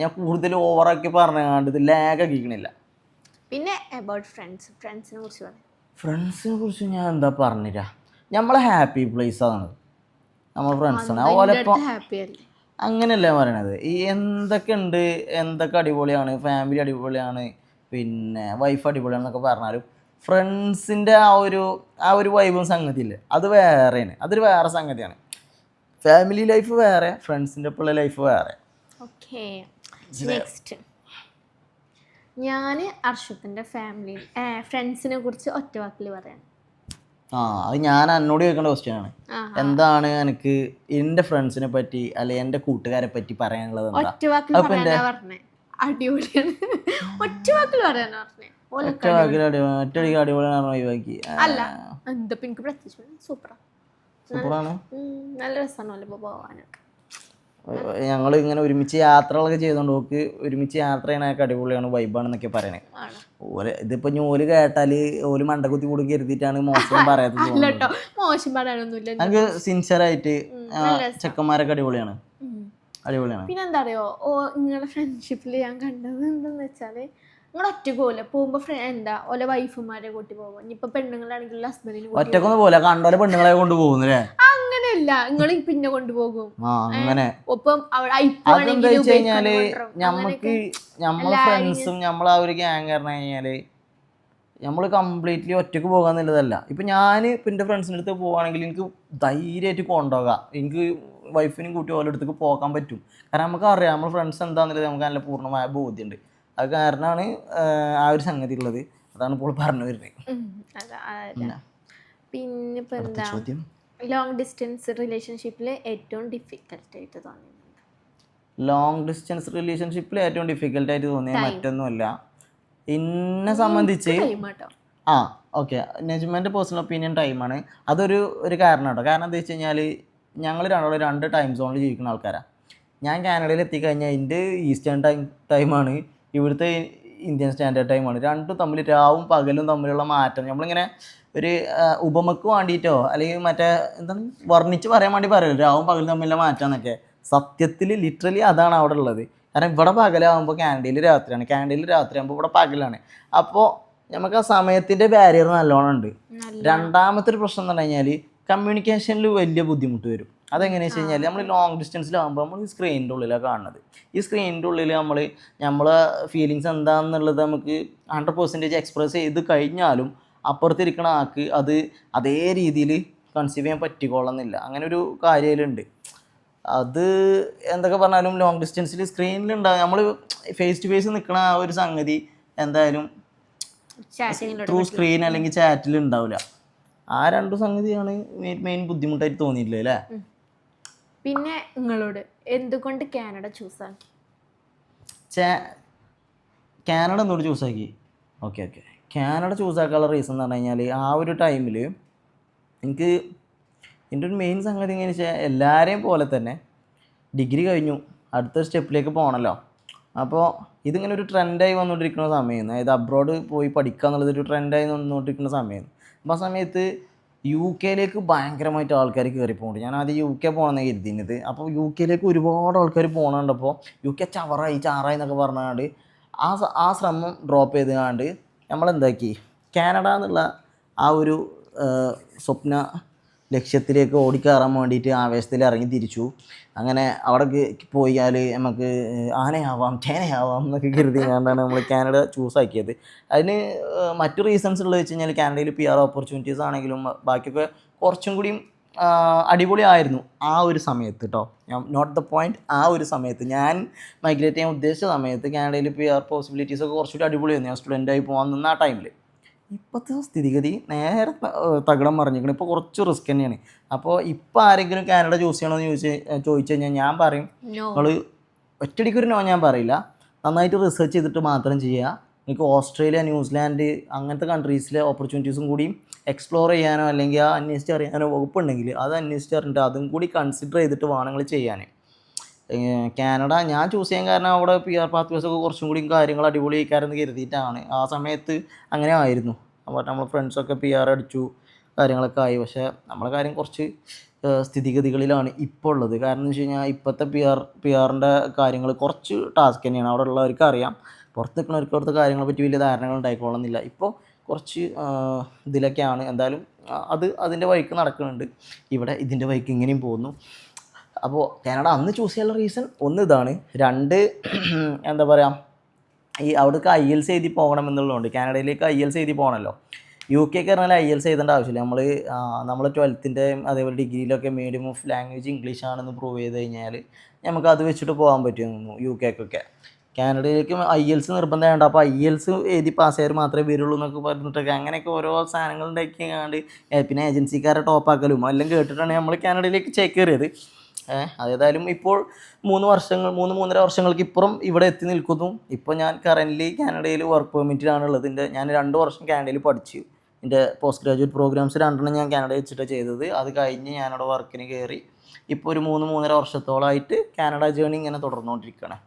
ഞാൻ കൂടുതൽ ഓവറാക്കി പറഞ്ഞാണ്ട് ഇത് ലാഗാക്കിക്കണില്ല. പിന്നെ അബൌട്ട് ഫ്രണ്ട്സിനെ കുറിച്ച് പറയാം. ഫ്രണ്ട്സിനെ കുറിച്ച് ഞാൻ എന്താ പറഞ്ഞില്ല, നമ്മളെ ഹാപ്പി പ്ലേസ് ആണ് നമ്മളെ ഫ്രണ്ട്സാണ്. അതുപോലെപ്പോൾ അങ്ങനെയല്ലേ പറയണത്. ഈ എന്തൊക്കെ ഉണ്ട്, എന്തൊക്കെ അടിപൊളിയാണ്, ഫാമിലി അടിപൊളിയാണ്, പിന്നെ വൈഫ് അടിപൊളിയാണെന്നൊക്കെ പറഞ്ഞാലും ഫ്രണ്ട്സിൻ്റെ ആ ഒരു വൈബും സംഗതിയില്ലേ അത് വേറെയാണ്. അതൊരു വേറെ സംഗതിയാണ്. ഫാമിലി ലൈഫ് വേറെ, ഫ്രണ്ട്സിൻ്റെ ഒപ്പമുള്ള ലൈഫ് വേറെ. ഓക്കെ, നെക്സ്റ്റ് ഞാൻ അർഷത്തിൻ്റെ ഫ്രണ്ട്സിനെ കുറിച്ച് ഒറ്റ വാക്കിൽ പറയാം. അത് ഞാൻ എന്നോട് ചോദിക്കേണ്ട ക്വസ്റ്റ്യൻ ആണ്. എന്താണ് എനിക്ക് എൻ്റെ ഫ്രണ്ട്സിനെ പറ്റി അല്ലെങ്കിൽ എൻ്റെ കൂട്ടുകാരെ പറ്റി പറയാനുള്ളത്? ഒറ്റ വാക്കിൽ പറയാനാ പറഞ്ഞേ. അടിപൊളിയാണ്. ഒറ്റ വാക്കിൽ പറയാനാ പറഞ്ഞേ. ഒറ്റടിക്ക് അടിപൊളിയാണ് ഒഴിവാക്കി. അല്ല എന്താ എനിക്ക് പ്രത്യേകിച്ച് സൂപ്പറാണ്, നല്ല രസമാണല്ലോ ഇപ്പോൾ പോകാനൊക്കെ. ഞങ്ങൾ ഇങ്ങനെ ഒരുമിച്ച് യാത്രകളൊക്കെ ചെയ്തുകൊണ്ട് നോക്ക് ഒരുമിച്ച് യാത്ര ചെയ്യണൊക്കെ അടിപൊളിയാണ്, വൈബാണെന്നൊക്കെ പറയണേ. ഓല് ഇതിപ്പോൾ ഓല് കേട്ടാൽ ഓല് മണ്ടക്കുത്തി കൂടി കരുതിയിട്ടാണ് മോശം പറയാത്തത്. മോശം പറയാനൊന്നുമില്ല. ഞങ്ങൾക്ക് സിൻസിയറായിട്ട് ചെക്കന്മാരൊക്കെ അടിപൊളിയാണ്. പിന്നെ എന്താ അറിയോ നിങ്ങളുടെ ഫ്രണ്ട്ഷിപ്പിൽ ഞാൻ കണ്ടത് എന്താന്ന് വെച്ചാൽ നിങ്ങൾ ഒറ്റക്ക് പോലെ പോകുമ്പോ എന്താ ഓലെ വൈഫുമാരെ കൂട്ടി പോകും. ഇനിയിപ്പൊ പെണ്ണുങ്ങളാണെങ്കിൽ ഹസ്ബൻഡിന് ഒറ്റക്കൊന്നും പോലെ കണ്ടോലെ പെണ്ണുങ്ങളെ കൊണ്ട് പോകുന്നില്ലേ? അങ്ങനെയല്ല, നിങ്ങൾ പിന്നെ കൊണ്ടുപോകും. അങ്ങനെ ഒപ്പം അതെന്താ വെച്ച് കഴിഞ്ഞാല് ഞമ്മക്ക് നമ്മളെ ഫ്രണ്ട്സും നമ്മളെ ആ ഒരു ഗ്യാങ് പറഞ്ഞു കഴിഞ്ഞാല് നമ്മൾ കംപ്ലീറ്റ്ലി ഒറ്റക്ക് പോകാന്നുള്ളതല്ല. ഇപ്പം ഞാൻ ഇപ്പം എൻ്റെ ഫ്രണ്ട്സിൻ്റെ അടുത്ത് പോവുകയാണെങ്കിൽ എനിക്ക് ധൈര്യമായിട്ട് കൊണ്ടുപോകാം. എനിക്ക് വൈഫിനും കൂട്ടി ഓരോ അടുത്തേക്ക് പോകാൻ പറ്റും. കാരണം നമുക്ക് അറിയാം നമ്മൾ ഫ്രണ്ട്സ് എന്താണെന്നുള്ളത് നമുക്ക് നല്ല പൂർണ്ണമായ ബോധ്യമുണ്ട്. അത് കാരണമാണ് ആ ഒരു സംഗതി ഉള്ളത്. അതാണ് ഇപ്പോൾ പറഞ്ഞു വരുന്നത്. പിന്നെ ഇപ്പൊ എന്താ ചോദ്യം, ലോങ് ഡിസ്റ്റൻസ് റിലേഷൻഷിപ്പിൽ ഏറ്റവും ഡിഫിക്കൽട്ട് ആയിട്ട് തോന്നിയിട്ടുണ്ട്? ലോങ് ഡിസ്റ്റൻസ് റിലേഷൻഷിപ്പിൽ ഏറ്റവും ഡിഫിക്കൽട്ടായിട്ട് തോന്നിയ മറ്റൊന്നുമല്ല, എന്നെ സംബന്ധിച്ച് ഓക്കെ, നെജ്മൻ്റെ പേഴ്സണൽ ഒപ്പീനിയൻ ടൈമാണ്. അതൊരു കാരണം കേട്ടോ. കാരണം എന്താ വെച്ച് കഴിഞ്ഞാൽ ഞങ്ങൾ രണ്ടോളം 2 ടൈം സോണിൽ ജീവിക്കുന്ന ആൾക്കാരാണ്. ഞാൻ കാനഡയിൽ എത്തിക്കഴിഞ്ഞാൽ എൻ്റെ ഈസ്റ്റേൺ ടൈമാണ്, ഇവിടുത്തെ ഇന്ത്യൻ സ്റ്റാൻഡേർഡ് ടൈമാണ്. രണ്ടും തമ്മിൽ രാവും പകലും തമ്മിലുള്ള മാറ്റം നമ്മളിങ്ങനെ ഒരു ഉപമക്ക് വേണ്ടിയിട്ടോ അല്ലെങ്കിൽ മറ്റേ എന്താണ് വർണ്ണിച്ച് പറയാൻ വേണ്ടി പറയുമല്ലോ, രാവും പകലും തമ്മിലുള്ള മാറ്റം എന്നൊക്കെ. സത്യത്തിൽ ലിറ്ററലി അതാണ് അവിടെ ഉള്ളത്. കാരണം ഇവിടെ പകലാകുമ്പോൾ കാനഡയിൽ രാത്രിയാണ്, കാനഡയിൽ രാത്രിയാകുമ്പോൾ ഇവിടെ പകലാണ്. അപ്പോൾ നമുക്ക് ആ സമയത്തിൻ്റെ ബാരിയർ നല്ലോണം ഉണ്ട്. രണ്ടാമത്തെ ഒരു പ്രശ്നം എന്ന് പറഞ്ഞു കഴിഞ്ഞാൽ കമ്മ്യൂണിക്കേഷനിൽ വലിയ ബുദ്ധിമുട്ട് വരും. അതെങ്ങനെയാണെന്ന് വെച്ച് കഴിഞ്ഞാൽ നമ്മൾ ലോങ് ഡിസ്റ്റൻസിലാകുമ്പോൾ നമ്മൾ ഈ സ്ക്രീനിൻ്റെ ഉള്ളിലാണ് കാണുന്നത്. ഈ സ്ക്രീനിൻ്റെ ഉള്ളിൽ നമ്മളെ ഫീലിങ്സ് എന്താണെന്നുള്ളത് നമുക്ക് 100% എക്സ്പ്രസ് ചെയ്ത് കഴിഞ്ഞാലും അപ്പുറത്തിരിക്കണ ആൾക്ക് അത് അതേ രീതിയിൽ കൺസീവ് ചെയ്യാൻ പറ്റിക്കൊള്ളുന്നില്ല. അങ്ങനെ ഒരു കാര്യമുണ്ട്. അത് എന്തൊക്കെ പറഞ്ഞാലും ലോങ് ഡിസ്റ്റൻസിൽ സ്ക്രീനിലുണ്ടാകും, നമ്മൾ ഫേസ് ടു ഫേസ് നിൽക്കണ ആ ഒരു സംഗതി എന്തായാലും ത്രൂ സ്ക്രീൻ അല്ലെങ്കിൽ ചാറ്റിൽ ഉണ്ടാവില്ല. ആ 2 സംഗതിയാണ് മെയിൻ ബുദ്ധിമുട്ടായിട്ട് തോന്നിയിട്ടില്ല അല്ലേ. പിന്നെ നിങ്ങളോട് എന്തുകൊണ്ട് കാനഡ ചൂസാക്കി? കാനഡ എന്നോട് ചൂസാക്കി. ഓക്കെ കാനഡ ചൂസാക്കാനുള്ള റീസൺ എന്ന് പറഞ്ഞു കഴിഞ്ഞാൽ ആ ഒരു ടൈമിൽ എനിക്ക് എൻ്റെ ഒരു മെയിൻ സംഗതി എങ്ങനെ വെച്ചാൽ എല്ലാവരെയും പോലെ തന്നെ ഡിഗ്രി കഴിഞ്ഞു, അടുത്ത സ്റ്റെപ്പിലേക്ക് പോകണമല്ലോ. അപ്പോൾ ഇതിങ്ങനെ ഒരു ട്രെൻഡായി വന്നുകൊണ്ടിരിക്കുന്ന സമയമാണ്, അതായത് അബ്രോഡ് പോയി പഠിക്കുക എന്നുള്ളതൊരു ട്രെൻഡായി വന്നുകൊണ്ടിരിക്കുന്ന സമയമാണ്. അപ്പോൾ ആ സമയത്ത് UK ഭയങ്കരമായിട്ട് ആൾക്കാർ കയറി പോകുന്നുണ്ട്. ഞാൻ ആദ്യം UK പോകണമെന്ന് കരുതിയത്. അപ്പോൾ UK ഒരുപാട് ആൾക്കാർ പോകണുണ്ടപ്പോൾ UK ചാറായി എന്നൊക്കെ പറഞ്ഞാണ്ട് ആ ശ്രമം ഡ്രോപ്പ് ചെയ്തുകൊണ്ട് നമ്മളെന്താക്കി, കാനഡ എന്നുള്ള ആ ഒരു സ്വപ്ന ലക്ഷ്യത്തിലേക്ക് ഓടിക്കയറാൻ വേണ്ടിയിട്ട് ആവേശത്തിൽ ഇറങ്ങി തിരിച്ചു. അങ്ങനെ അവിടെ പോയാൽ നമുക്ക് ആനയാവാം ചേനയാവാം എന്നൊക്കെ കരുതി കൊണ്ടാണ് നമ്മൾ കാനഡ ചൂസാക്കിയത്. അതിന് മറ്റു റീസൺസ് ഉള്ളത് വെച്ച് കഴിഞ്ഞാൽ കാനഡയിൽ PR ഓപ്പർച്യൂണിറ്റീസ് ആണെങ്കിലും ബാക്കിയൊക്കെ കുറച്ചും കൂടിയും അടിപൊളിയായിരുന്നു ആ ഒരു സമയത്ത് കേട്ടോ. നോട്ട് ദ പോയിൻറ്റ്, ആ ഒരു സമയത്ത് ഞാൻ മൈഗ്രേറ്റ് ചെയ്യാൻ ഉദ്ദേശിച്ച സമയത്ത് കാനഡയിൽ PR പോസിബിലിറ്റീസൊക്കെ കുറച്ചുകൂടി അടിപൊളിയായിരുന്നു. ഞാൻ സ്റ്റുഡൻ്റായി പോകാൻ നിന്ന ആ ടൈമിൽ. ഇപ്പോഴത്തെ സ്ഥിതിഗതി നേരെ തകിടം മറിഞ്ഞിരിക്കണം. ഇപ്പോൾ കുറച്ച് റിസ്ക് തന്നെയാണ്. അപ്പോൾ ഇപ്പോൾ ആരെങ്കിലും കാനഡ ചൂസ് ചെയ്യണമെന്ന് ചോദിച്ചു കഴിഞ്ഞാൽ ഞാൻ പറയും, നമ്മൾ ഒറ്റയടിക്കൊരു നോ ഞാൻ പറയില്ല. നന്നായിട്ട് റിസർച്ച് ചെയ്തിട്ട് മാത്രം ചെയ്യുക. നിങ്ങൾക്ക് ഓസ്ട്രേലിയ, ന്യൂസിലാൻഡ് അങ്ങനത്തെ കൺട്രീസിലെ ഓപ്പർച്യൂണിറ്റീസും കൂടി എക്സ്പ്ലോർ ചെയ്യാനോ അല്ലെങ്കിൽ ആ അന്വേഷിച്ചറിയാനോ വകുപ്പുണ്ടെങ്കിൽ അത് അന്വേഷിച്ചറിഞ്ഞിട്ട് അതും കൂടി കൺസിഡർ ചെയ്തിട്ട് വേണം നിങ്ങൾ ചെയ്യാൻ. കാനഡ ഞാൻ ചൂസ് ചെയ്യാൻ കാരണം അവിടെ PR പാത്വേഴ്സൊക്കെ കുറച്ചും കൂടി കാര്യങ്ങൾ അടിപൊളിയാക്കാരെന്ന് കരുതിയിട്ടാണ്. ആ സമയത്ത് അങ്ങനെ ആയിരുന്നു. അപ്പോൾ നമ്മൾ ഫ്രണ്ട്സൊക്കെ PR അടിച്ചു, കാര്യങ്ങളൊക്കെ ആയി. പക്ഷേ നമ്മളെ കാര്യം കുറച്ച് സ്ഥിതിഗതികളിലാണ് ഇപ്പോൾ ഉള്ളത്. കാരണം എന്ന് വെച്ച് കഴിഞ്ഞാൽ ഇപ്പോഴത്തെ PR-ൻ്റെ കാര്യങ്ങൾ കുറച്ച് ടാസ്ക് തന്നെയാണ്. അവിടെ ഉള്ളവർക്ക് അറിയാം, പുറത്ത് നിൽക്കുന്നവർക്ക് അവിടുത്തെ കാര്യങ്ങളെ പറ്റി വലിയ ധാരണകൾ ഉണ്ടായിക്കൊള്ളുന്നില്ല. ഇപ്പോൾ കുറച്ച് ഇതിലൊക്കെയാണ്. എന്തായാലും അതിൻ്റെ വഴിക്ക് നടക്കുന്നുണ്ട്. ഇവിടെ ഇതിൻ്റെ വഴിക്ക് ഇങ്ങനെയും പോകുന്നു. അപ്പോൾ കാനഡ അന്ന് ചൂസ് ചെയ്യാനുള്ള റീസൺ ഒന്ന് ഇതാണ്. 2 എന്താ പറയുക, ഈ അവിടേക്ക് IELTS എഴുതി പോകണം എന്നുള്ളതുകൊണ്ട്. കാനഡയിലേക്ക് IELTS എഴുതി പോകണമല്ലോ. UK പറഞ്ഞാൽ IELTS എഴുതേണ്ട ആവശ്യമില്ല. നമ്മൾ 12th അതേപോലെ ഡിഗ്രിയിലൊക്കെ മീഡിയം ഓഫ് ലാംഗ്വേജ് ഇംഗ്ലീഷ് ആണെന്ന് പ്രൂവ് ചെയ്ത് കഴിഞ്ഞാൽ നമുക്ക് അത് വെച്ചിട്ട് പോകാൻ പറ്റുന്നു UK. കാനഡയിലേക്ക് IELTS നിർബന്ധമുണ്ട്. അപ്പോൾ IELTS എഴുതി പാസ്സായവർ മാത്രമേ വരുള്ളൂ എന്നൊക്കെ പറഞ്ഞിട്ടൊക്കെ അങ്ങനെയൊക്കെ ഓരോ സാധനങ്ങൾ ഉണ്ടാക്കിയാണ്ട് പിന്നെ ഏജൻസിക്കാരെ ടോപ്പാക്കലും എല്ലാം കേട്ടിട്ടാണ് നമ്മൾ കാനഡയിലേക്ക് ചേക്കേറിയത്. അതേതായാലും ഇപ്പോൾ 3-3.5 വർഷങ്ങൾക്ക് ഇപ്പുറം ഇവിടെ എത്തി നിൽക്കുന്നു. ഇപ്പോൾ ഞാൻ കറൻ്റ്ലി കാനഡയിൽ വർക്ക് പെർമിറ്റിലാണുള്ളത്. ഞാൻ 2 വർഷം കാനഡയിൽ പഠിച്ചു. എൻ്റെ പോസ്റ്റ് ഗ്രാജുവേറ്റ് പ്രോഗ്രാംസ് 2 ഞാൻ കാനഡയിൽ വെച്ചിട്ട് ചെയ്തത്. അത് കഴിഞ്ഞ് ഞാനവിടെ വർക്കിന് കയറി. ഇപ്പോൾ ഒരു 3-3.5 വർഷത്തോളമായിട്ട് കാനഡ ജേണി ഇങ്ങനെ തുടർന്നുകൊണ്ടിരിക്കുകയാണ്.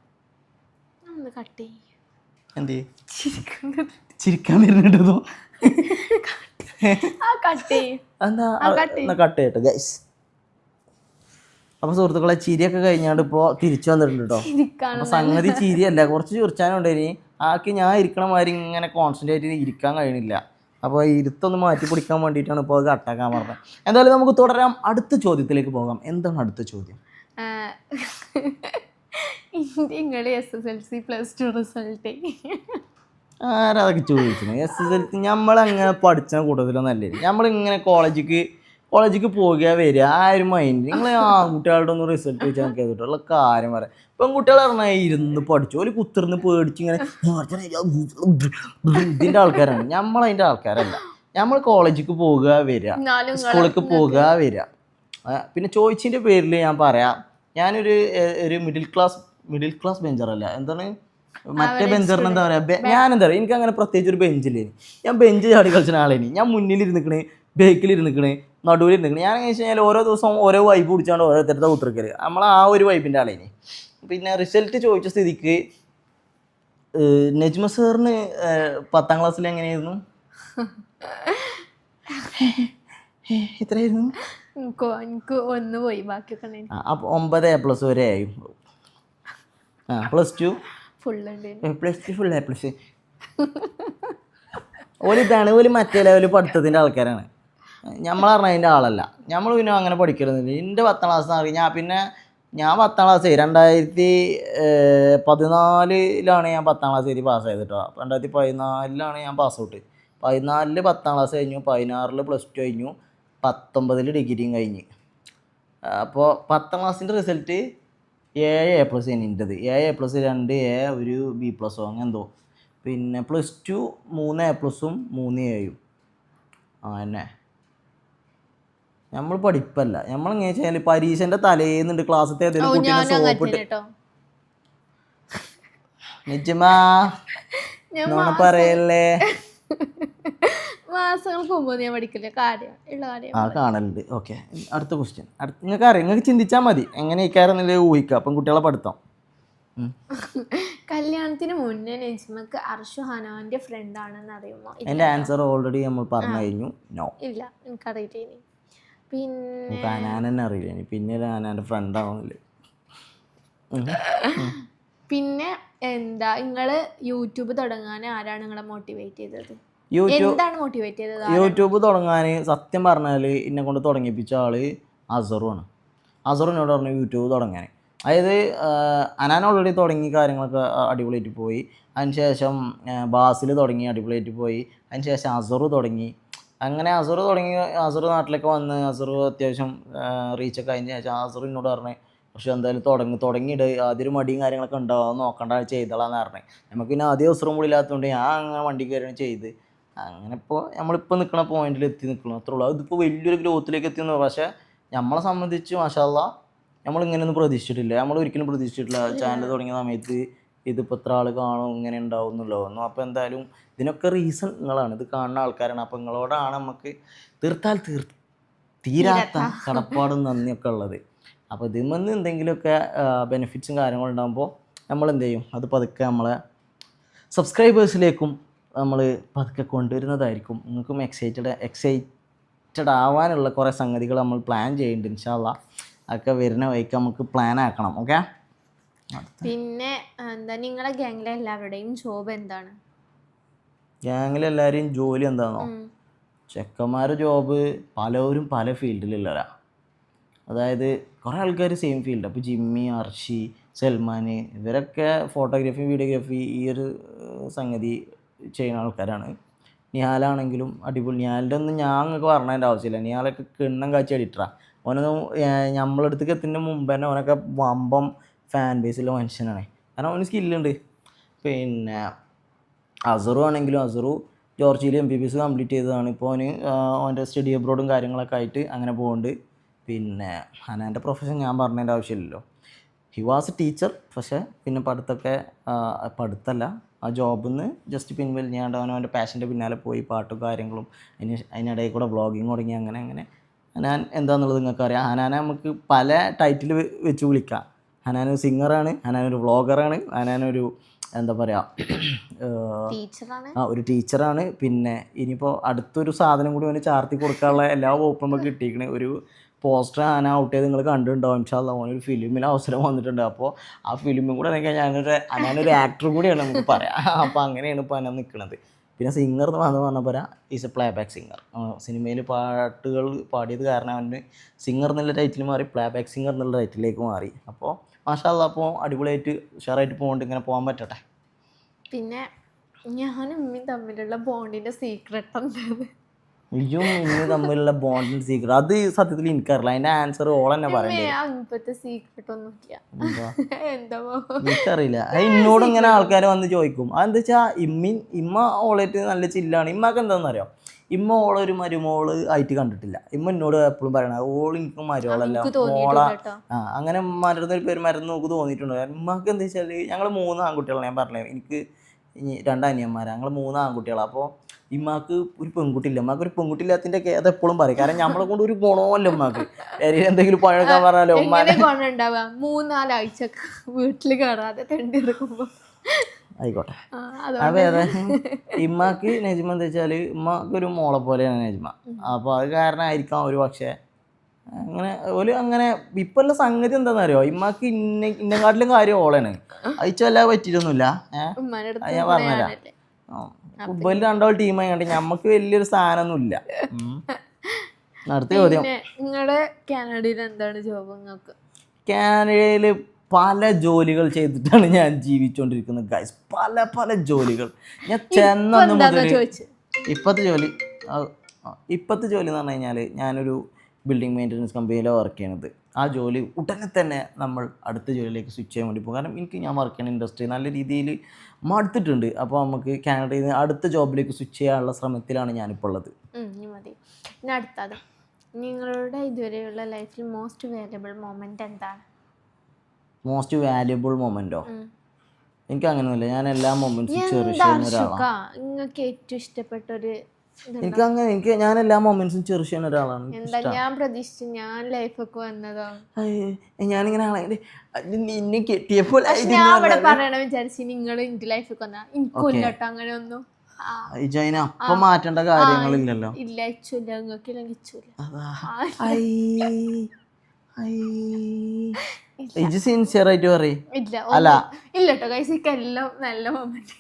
എന്ത് ചിരിക്കാൻ വരുന്നുണ്ടോ? എന്താ കട്ട് ചെയ്യട്ടെ ഗൈസ്. അപ്പോൾ സുഹൃത്തുക്കളെ, ചിരിയൊക്കെ കഴിഞ്ഞാണ്ട് ഇപ്പോൾ തിരിച്ചു വന്നിട്ടുണ്ട് കേട്ടോ. അപ്പോൾ സംഗതി ചിരിയല്ല, കുറച്ച് ചിരിച്ചാനുണ്ടായിനി. ആൾക്ക് ഞാൻ ഇരിക്കണ മാതിരി ഇങ്ങനെ കോൺസെൻട്രേറ്റ് ചെയ്ത് ഇരിക്കാൻ കഴിയണില്ല. അപ്പോൾ ഇരുത്തൊന്ന് മാറ്റി പിടിക്കാൻ വേണ്ടിയിട്ടാണ് ഇപ്പോൾ അത് കട്ടാക്കാൻ പറഞ്ഞത്. എന്തായാലും നമുക്ക് തുടരാം. അടുത്ത ചോദ്യത്തിലേക്ക് പോകാം. എന്താണ് അടുത്ത ചോദ്യം? SSLC+2 റിസൾട്ട് ആരതൊക്കെ ചോദിക്കുന്നത്? SSLC നമ്മളങ്ങനെ പഠിച്ച കൂട്ടത്തിലൊന്നല്ലേ. നമ്മളിങ്ങനെ കോളേജിക്ക് കോളേജിലേക്ക് പോകുക വരിക ആ ഒരു മൈൻഡ്. നിങ്ങൾ ആൺകുട്ടികളുടെ ഒന്നും റിസൾട്ട് വെച്ചാൽ നമുക്ക് ചെയ്തിട്ടുള്ള കാര്യം പറയാം. പെൺകുട്ടികൾ പറഞ്ഞാൽ ഇരുന്ന് പഠിച്ചു ഒരു കുത്തിർന്ന് പേടിച്ച് ഇങ്ങനെ ഇതിൻ്റെ ആൾക്കാരാണ്. നമ്മളതിൻ്റെ ആൾക്കാരല്ല. നമ്മൾ കോളേജിലേക്ക് പോകുക വരിക, സ്കൂളിലേക്ക് പോകുക വരിക. പിന്നെ ചോദിച്ചതിൻ്റെ പേരിൽ ഞാൻ പറയാം, ഞാനൊരു മിഡിൽ ക്ലാസ് ബെഞ്ചറല്ല, എന്താണ് മറ്റേ ബെഞ്ചറിന് എന്താ പറയുക, ഞാനെന്താ പറയുക, എനിക്ക് അങ്ങനെ പ്രത്യേകിച്ച് ഒരു ബെഞ്ചില്ലേ. ഞാൻ ബെഞ്ച് ചാടി കളിച്ച ആളേനി. ഞാൻ മുന്നിലിരുന്നിക്കണേ, ബേക്കിലിരുന്നിക്കണേ, നടുവിലിരുന്നിക്കണേ. ഞാൻ എന്ന് വെച്ച് കഴിഞ്ഞാൽ ഓരോ ദിവസം ഓരോ വൈബ് പിടിച്ചാണ്ട് ഓരോരുത്തരുടെ ഉത്തരക്കല് നമ്മൾ ആ ഒരു വൈബിൻ്റെ ആളേനി. പിന്നെ റിസൾട്ട് ചോദിച്ച സ്ഥിതിക്ക് നജ്മ സാറിന് 10ാം ക്ലാസ്സിൽ എങ്ങനെയായിരുന്നു? എത്രയായിരുന്നു? എനിക്ക് 1 പോയി, ബാക്കിയൊക്കെ അപ്പോൾ 9 A+ വരെ ആയി. +2 ഫുൾ A+. ഇതാണ് ഓല് മറ്റേ ലെവല് പഠിത്തത്തിൻ്റെ ആൾക്കാരാണ്. നമ്മൾ പറഞ്ഞാൽ അതിൻ്റെ ആളല്ല. നമ്മൾ പിന്നെ അങ്ങനെ പഠിക്കരുന്നില്ല. എൻ്റെ 10ാം ക്ലാസ് ഞാൻ 10ാം ക്ലാസ് 2014 ഞാൻ 10ാം ക്ലാസ് എഴുതി പാസ്സായത് കേട്ടോ. 2014 ഞാൻ പാസ് ഔട്ട്. 2014 10ാം ക്ലാസ് കഴിഞ്ഞു, 2016 +2 കഴിഞ്ഞു, 2019 ഡിഗ്രിയും കഴിഞ്ഞ്. അപ്പോൾ 10ാം ക്ലാസ്സിൻ്റെ റിസൾട്ട് 7 A+ എൻ്റെത്. 7 A+, 2 A, 1 B+ അങ്ങനെ എന്തോ. പിന്നെ +2 3 A+, 3 Aയും. എന്നെ നമ്മൾ പഠിപ്പല്ല. നമ്മളെങ്ങനെ വെച്ചാൽ പരീക്ഷൻ്റെ തലേന്നുണ്ട് ക്ലാസ്സിലത്തെ ഏതെങ്കിലും കുട്ടീനെ സോപ്പിട്ട് നിജമാ നോണ പറയല്ലേ. മാസങ്ങൾക്ക് മുമ്പ് ഞാൻ പഠിക്കില്ല, കാര്യം കാണലുണ്ട്. ഓക്കെ, അടുത്ത ക്വസ്റ്റ്യൻ. നിങ്ങൾക്ക് അറിയാം, നിങ്ങൾക്ക് ചിന്തിച്ചാൽ മതി എങ്ങനെയൊക്കെയായിരുന്നില്ലേ ഊഹിക്കുക. അപ്പം കുട്ടികളെ പഠിത്തം. കല്യാണത്തിന് മുന്നേ നജ്മക്ക് അർഷു ഹനാന്റെ ഫ്രണ്ട് ആണെന്ന് അറിയുമോ? എൻ്റെ ആൻസർ ഓൾറെഡി നമ്മൾ പറഞ്ഞു കഴിഞ്ഞു. നോ, ഇല്ല, എനിക്കറിയില്ല. പിന്നെ ഹനാനെന്നെ അറിയില്ല. പിന്നെ ഹനാൻ്റെ ഫ്രണ്ട് ആവുന്നില്ലേ. പിന്നെ എന്താ നിങ്ങള് യൂട്യൂബ് തുടങ്ങാൻ ആരാണ് നിങ്ങളെ മോട്ടിവേറ്റ് ചെയ്തത്? യൂട്യൂബ് തുടങ്ങാൻ സത്യം പറഞ്ഞാൽ എന്നെ കൊണ്ട് തുടങ്ങിപ്പിച്ച ആള് അസറുമാണ്. അസറിനോട് പറഞ്ഞു യൂട്യൂബ് തുടങ്ങാൻ. അതായത് അനാൻ ഓൾറെഡി തുടങ്ങി കാര്യങ്ങളൊക്കെ അടിപൊളിയായിട്ട് പോയി. അതിനുശേഷം ബാസിൽ തുടങ്ങി അടിപൊളിയായിട്ട് പോയി. അതിനുശേഷം അസറ് തുടങ്ങി. അങ്ങനെ അസറ് നാട്ടിലൊക്കെ വന്ന് അസറ് അത്യാവശ്യം റീച്ചൊക്കെ അതിന് ശേഷം അസറിനോട് പറഞ്ഞു പക്ഷെ എന്തായാലും തുടങ്ങിയിട്ട് ആദ്യം ഒരു മടിയും കാര്യങ്ങളൊക്കെ ഉണ്ടാവും, നോക്കണ്ട ചെയ്തോളാന്ന് പറഞ്ഞത്. നമുക്ക് പിന്നെ ആദ്യം അവസരം കൂടി ഇല്ലാത്തതുകൊണ്ട് ഞാൻ അങ്ങനെ വണ്ടി കയറിയാണ് ചെയ്ത്. അങ്ങനെ ഇപ്പോൾ നമ്മളിപ്പോൾ നിൽക്കുന്ന പോയിന്റിൽ നിൽക്കണം, അത്രേ ഉള്ളൂ. അതിപ്പോൾ വലിയൊരു ഗ്രോത്തിലേക്ക് എത്തിയെന്ന്. പക്ഷേ നമ്മളെ സംബന്ധിച്ച് മാഷാ അല്ലാഹ് നമ്മളിങ്ങനെയൊന്നും പ്രതീക്ഷിച്ചിട്ടില്ല. നമ്മൾ ഒരിക്കലും പ്രതീക്ഷിച്ചിട്ടില്ല ചാനൽ തുടങ്ങിയ സമയത്ത് ഇതിപ്പോൾ എത്ര ആൾ കാണും, ഇങ്ങനെ ഉണ്ടാവും എന്നുള്ളതൊന്നും. അപ്പോൾ എന്തായാലും ഇതിനൊക്കെ റീസൺ നിങ്ങളാണ്, ഇത് കാണുന്ന ആൾക്കാരാണ്. അപ്പോൾ നിങ്ങളോടാണ് നമുക്ക് തീരാത്ത കടപ്പാടും നന്ദിയൊക്കെ ഉള്ളത്. അപ്പോൾ ഇതിൽ നിന്ന് എന്തെങ്കിലുമൊക്കെ ബെനിഫിറ്റ്സും കാര്യങ്ങളും ഉണ്ടാകുമ്പോൾ നമ്മൾ എന്ത് ചെയ്യും, അത് പതുക്കെ നമ്മളെ സബ്സ്ക്രൈബേഴ്സിലേക്കും നമ്മൾ പതുക്കെ കൊണ്ടുവരുന്നതായിരിക്കും. നിങ്ങൾക്കും എക്സൈറ്റഡ് ആവാനുള്ള കുറേ സംഗതികൾ നമ്മൾ പ്ലാൻ ചെയ്യുന്നുണ്ട്. ഇൻഷാ അല്ലാഹ് അതൊക്കെ വരുന്ന വഴിക്ക് നമുക്ക് പ്ലാൻ ആക്കണം. ഓക്കെ. പിന്നെ എന്താ നിങ്ങളുടെ ഗ്യാങ്ങിലെ എല്ലാവരുടെയും ജോബ് എന്താണ്? ഗ്യാങ്ങിലെല്ലാവരെയും ജോലി എന്താണോ, ചെക്കന്മാരുടെ ജോബ് പലവരും പല ഫീൽഡിലുള്ളവരാ. അതായത് കുറേ ആൾക്കാർ സെയിം ഫീൽഡ്. അപ്പോൾ ജിമ്മി, അർഷി, സൽമാൻ ഇവരൊക്കെ ഫോട്ടോഗ്രാഫി, വീഡിയോഗ്രാഫി ഈ ഒരു സംഗതി ചെയ്യുന്ന ആൾക്കാരാണ്. നിഹാലാണെങ്കിലും അടിപൊളി. നിഹാലിൻ്റെ ഒന്നും ഞാൻ നിങ്ങൾക്ക് പറഞ്ഞതിൻ്റെ ആവശ്യമില്ല. നിഹാലൊക്കെ കിണ്ണം കാച്ചി എഡിറ്ററാണ്. ഓനൊന്നും നമ്മളടുത്തേക്ക് എത്തുന്നതിന് മുമ്പ് തന്നെ ഓനൊക്കെ വമ്പം ഫാൻ ബേസിലുള്ള മനുഷ്യനാണ്. കാരണം അവന് സ്കില്ലുണ്ട്. പിന്നെ അസറു ആണെങ്കിലും അസറു ജോർജിയയിൽ MBBS കംപ്ലീറ്റ് ചെയ്തതാണ്. ഇപ്പോൾ അവൻ്റെ സ്റ്റഡി അബ്രോഡും കാര്യങ്ങളൊക്കെ ആയിട്ട് അങ്ങനെ പോകുന്നുണ്ട്. പിന്നെ ഹനാൻ്റെ പ്രൊഫഷൻ ഞാൻ പറഞ്ഞതിൻ്റെ ആവശ്യമില്ലല്ലോ. He was A teacher. പക്ഷേ പിന്നെ പഠിത്തമല്ല ആ ജോബിൽ നിന്ന് ജസ്റ്റ് പിൻവലിഞ്ഞാണ്ട് അവൻ്റെ പാഷൻ്റെ പിന്നാലെ പോയി പാട്ടും കാര്യങ്ങളും അതിനിടയിൽ കൂടെ വ്ളോഗിങ് തുടങ്ങി. അങ്ങനെ ഹനാൻ എന്താണെന്നുള്ളത് നിങ്ങൾക്കറിയാം. ഹനാനെ നമുക്ക് പല ടൈറ്റിൽ വെച്ച് വിളിക്കാം. ഹനാനൊരു സിംഗറാണ്, ഹനാനൊരു വ്ളോഗറാണ്, ഹനാനൊരു എന്താ പറയുക ഒരു ടീച്ചറാണ്. പിന്നെ ഇനിയിപ്പോൾ അടുത്തൊരു സാധനം കൂടി അവന് ചാർത്തി കൊടുക്കാനുള്ള എല്ലാ വകുപ്പും നമുക്ക് കിട്ടിയിരിക്കണേ. ഒരു പോസ്റ്റർ ഹന ഔട്ട് ചെയ്ത് നിങ്ങൾ കണ്ടിട്ടുണ്ടാവും. ഇൻഷാ അല്ലാഹ് ഓനൊരു ഫിലിമിൽ അവസരം വന്നിട്ടുണ്ട്. അപ്പോൾ ആ ഫിലിമും കൂടെ എനിക്ക് ഞാനൊരു ആക്ടർ കൂടിയാണ് നമുക്ക് പറയാം. അപ്പോൾ അങ്ങനെയാണ് ഇപ്പോൾ ഹന നിൽക്കുന്നത്. പിന്നെ സിംഗർ എന്ന് പറഞ്ഞപ്പോൾ is A play back singer. സിനിമയിൽ പാട്ടുകൾ പാടിയത് കാരണം അവന് സിംഗർ എന്നുള്ള ടൈറ്റിൽ മാറി പ്ലേ ബാക്ക് സിംഗർ എന്നുള്ള ടൈറ്റിലേക്ക് മാറി. അപ്പോൾ മാഷാ അല്ലാഹ് അപ്പോൾ അടിപൊളിയായിട്ട് ഉഷാറായിട്ട് പോകുന്നുണ്ട്. ഇങ്ങനെ പോകാൻ പറ്റട്ടെ. പിന്നെ ഞാനും ഉമ്മയും തമ്മിലുള്ള ബോണ്ടിൻ്റെ സീക്രട്ട് എന്താണ്? ഇജും ഇന്ന് തമ്മിലുള്ള ബോണ്ടിങ് സീക്രട്ട് അത് സത്യത്തിൽ എനിക്കറിയില്ല. അതിന്റെ ആൻസർ ഓൾ തന്നെ പറയണ്ടേ. ഇപ്പത്തെ സീക്രട്ട് ഒന്നുമില്ല. എന്താ എനിക്കറിയില്ല. അത് എന്നോട് ഇങ്ങനെ ആൾക്കാർ വന്ന് ചോദിക്കും. അതെന്താ വെച്ചാൽ ഇമ്മ ഓളായിട്ട് നല്ല ചില്ലാണ്. ഇമ്മക്ക് എന്താണെന്നറിയോ, ഇമ്മ ഓളൊരു മരുമോള് ആയിട്ട് കണ്ടിട്ടില്ല. ഇമ്മ എന്നോട് എപ്പോഴും പറയണത് ഓൾ എനിക്ക് മരുമോളല്ല ഓള. അങ്ങനെ മരുന്നൊരു പേര് മരുന്ന് നമുക്ക് തോന്നിയിട്ടുണ്ട്. ഇമ്മക്ക് എന്താ വെച്ചാൽ ഞങ്ങൾ 3 ആൺകുട്ടികളാണ്. ഞാൻ പറഞ്ഞത് എനിക്ക് 2 അനിയന്മാരാണ്. ഞങ്ങൾ 3 ആൺകുട്ടികളാണ്. അപ്പോൾ ഇമ്മാക്ക് ഒരു പെൺകുട്ടിയില്ല. ഇമ്മാക്ക് ഒരു പെൺകുട്ടി ഇല്ലാത്തതിൻ്റെ അത് എപ്പോഴും പറയും. കാരണം നമ്മളെ കൊണ്ട് ഒരു ഗുണമല്ല ഉമ്മാക്ക്. എന്തെങ്കിലും പഴക്കാൻ പറഞ്ഞാലോ ഉമ്മാനെ ഉണ്ടാവുക 3-4 ആഴ്ച വീട്ടിൽ കയറാതെ തെണ്ടി എടുക്കുമ്പോ ആയിക്കോട്ടെ. അപ്പോൾ ഇമ്മാക്ക് നജ്മ എന്താ വെച്ചാൽ ഇമ്മക്ക് ഒരു മോളെ പോലെയാണ് നജ്മ. അപ്പോൾ അത് കാരണമായിരിക്കാം ഒരു പക്ഷേ അങ്ങനെ ഇപ്പം ഉള്ള സംഗതി എന്താണെന്നറിയോ, ഇമ്മാക്ക് ഇന്നെക്കാട്ടിലും കാര്യം ഓളാണ്. അയച്ചല്ലാ പറ്റിയിട്ടൊന്നുമില്ല. ഞാൻ പറഞ്ഞുതരാം. ഫുട്ബോളിൽ 2 ടീമായി കണ്ട് ഞമ്മക്ക് വലിയൊരു സ്ഥാനമൊന്നുമില്ല. അടുത്ത ചോദ്യം, നിങ്ങളുടെ കാനഡയിൽ എന്താണ് ജോബ്? നിങ്ങൾക്ക് കാനഡയിൽ പല ജോലികൾ ചെയ്തിട്ടാണ് ഞാൻ ജീവിച്ചുകൊണ്ടിരിക്കുന്നത് ഗൈസ്. പല ജോലികൾ. ഞാൻ ചെന്നു മുതൽ ഇപ്പോഴത്തെ ജോലി എന്ന് പറഞ്ഞു കഴിഞ്ഞാൽ ഞാനൊരു ബിൽഡിംഗ് മെയിൻ്റനൻസ് കമ്പനിയിലാണ് വർക്ക് ചെയ്യണത്. ആ ജോലി ഉടനെ തന്നെ നമ്മൾ അടുത്ത ജോലിയിലേക്ക് സ്വിച്ച് ചെയ്യാൻ വേണ്ടി പോകും. കാരണം ഞാൻ വർക്ക് ചെയ്യുന്ന ഇൻഡസ്ട്രി നല്ല രീതിയിൽ മടുത്തിട്ടുണ്ട്. അപ്പോൾ നമുക്ക് കാനഡയിൽ നിന്ന് അടുത്ത ജോബിലേക്ക് സ്വിച്ച് ചെയ്യാനുള്ള ശ്രമത്തിലാണ് ഞാനിപ്പോൾ ഉള്ളത്. മതി. ഇനി അടുത്തത്, നിങ്ങളുടെ ഇതുവരെയുള്ള ലൈഫിൽ മോസ്റ്റ് വാല്യുബിൾ മൊമെൻ്റ് എന്താണ്? Most valuable memento? എനിക്ക് അങ്ങനെയൊന്നുമില്ല. ഞാൻ എല്ലാ മൊമെൻറ്റ്സും ചെറിഷ് ചെയ്യുന്ന ഒരാളാണ്. നിങ്ങൾക്ക് ഏറ്റവും ഇഷ്ടപ്പെട്ടൊരു ഞാൻ എല്ലാ മൊമെന്റ്സും ചെറിഷ് ചെയ്യുന്ന ഒരാളാണ്. ഞാൻ പ്രതീക്ഷിച്ചു ഞാൻ ലൈഫൊക്കെ വന്നതോ. ഞാനിങ്ങനെ നിന്നെ കെട്ടിയപ്പോൾ പറയണ വിചാരിച്ചു നിങ്ങൾ എന്റെ ലൈഫൊക്കെ വന്നാ എനിക്കൊല്ലട്ടോ അങ്ങനെ ഒന്നും അപ്പൊ മാറ്റേണ്ട കാര്യങ്ങളില്ലല്ലോ. ഇല്ല ഇച്ചില്ല, നിങ്ങൾക്കില്ലെങ്കിൽ ഇച്ചില്ല. സിൻസിയർ ആയിട്ട് പറയും. ഇല്ല ഇല്ലട്ടോ കൈസിക്ക് എല്ലാം നല്ല മൊമെന്റ്.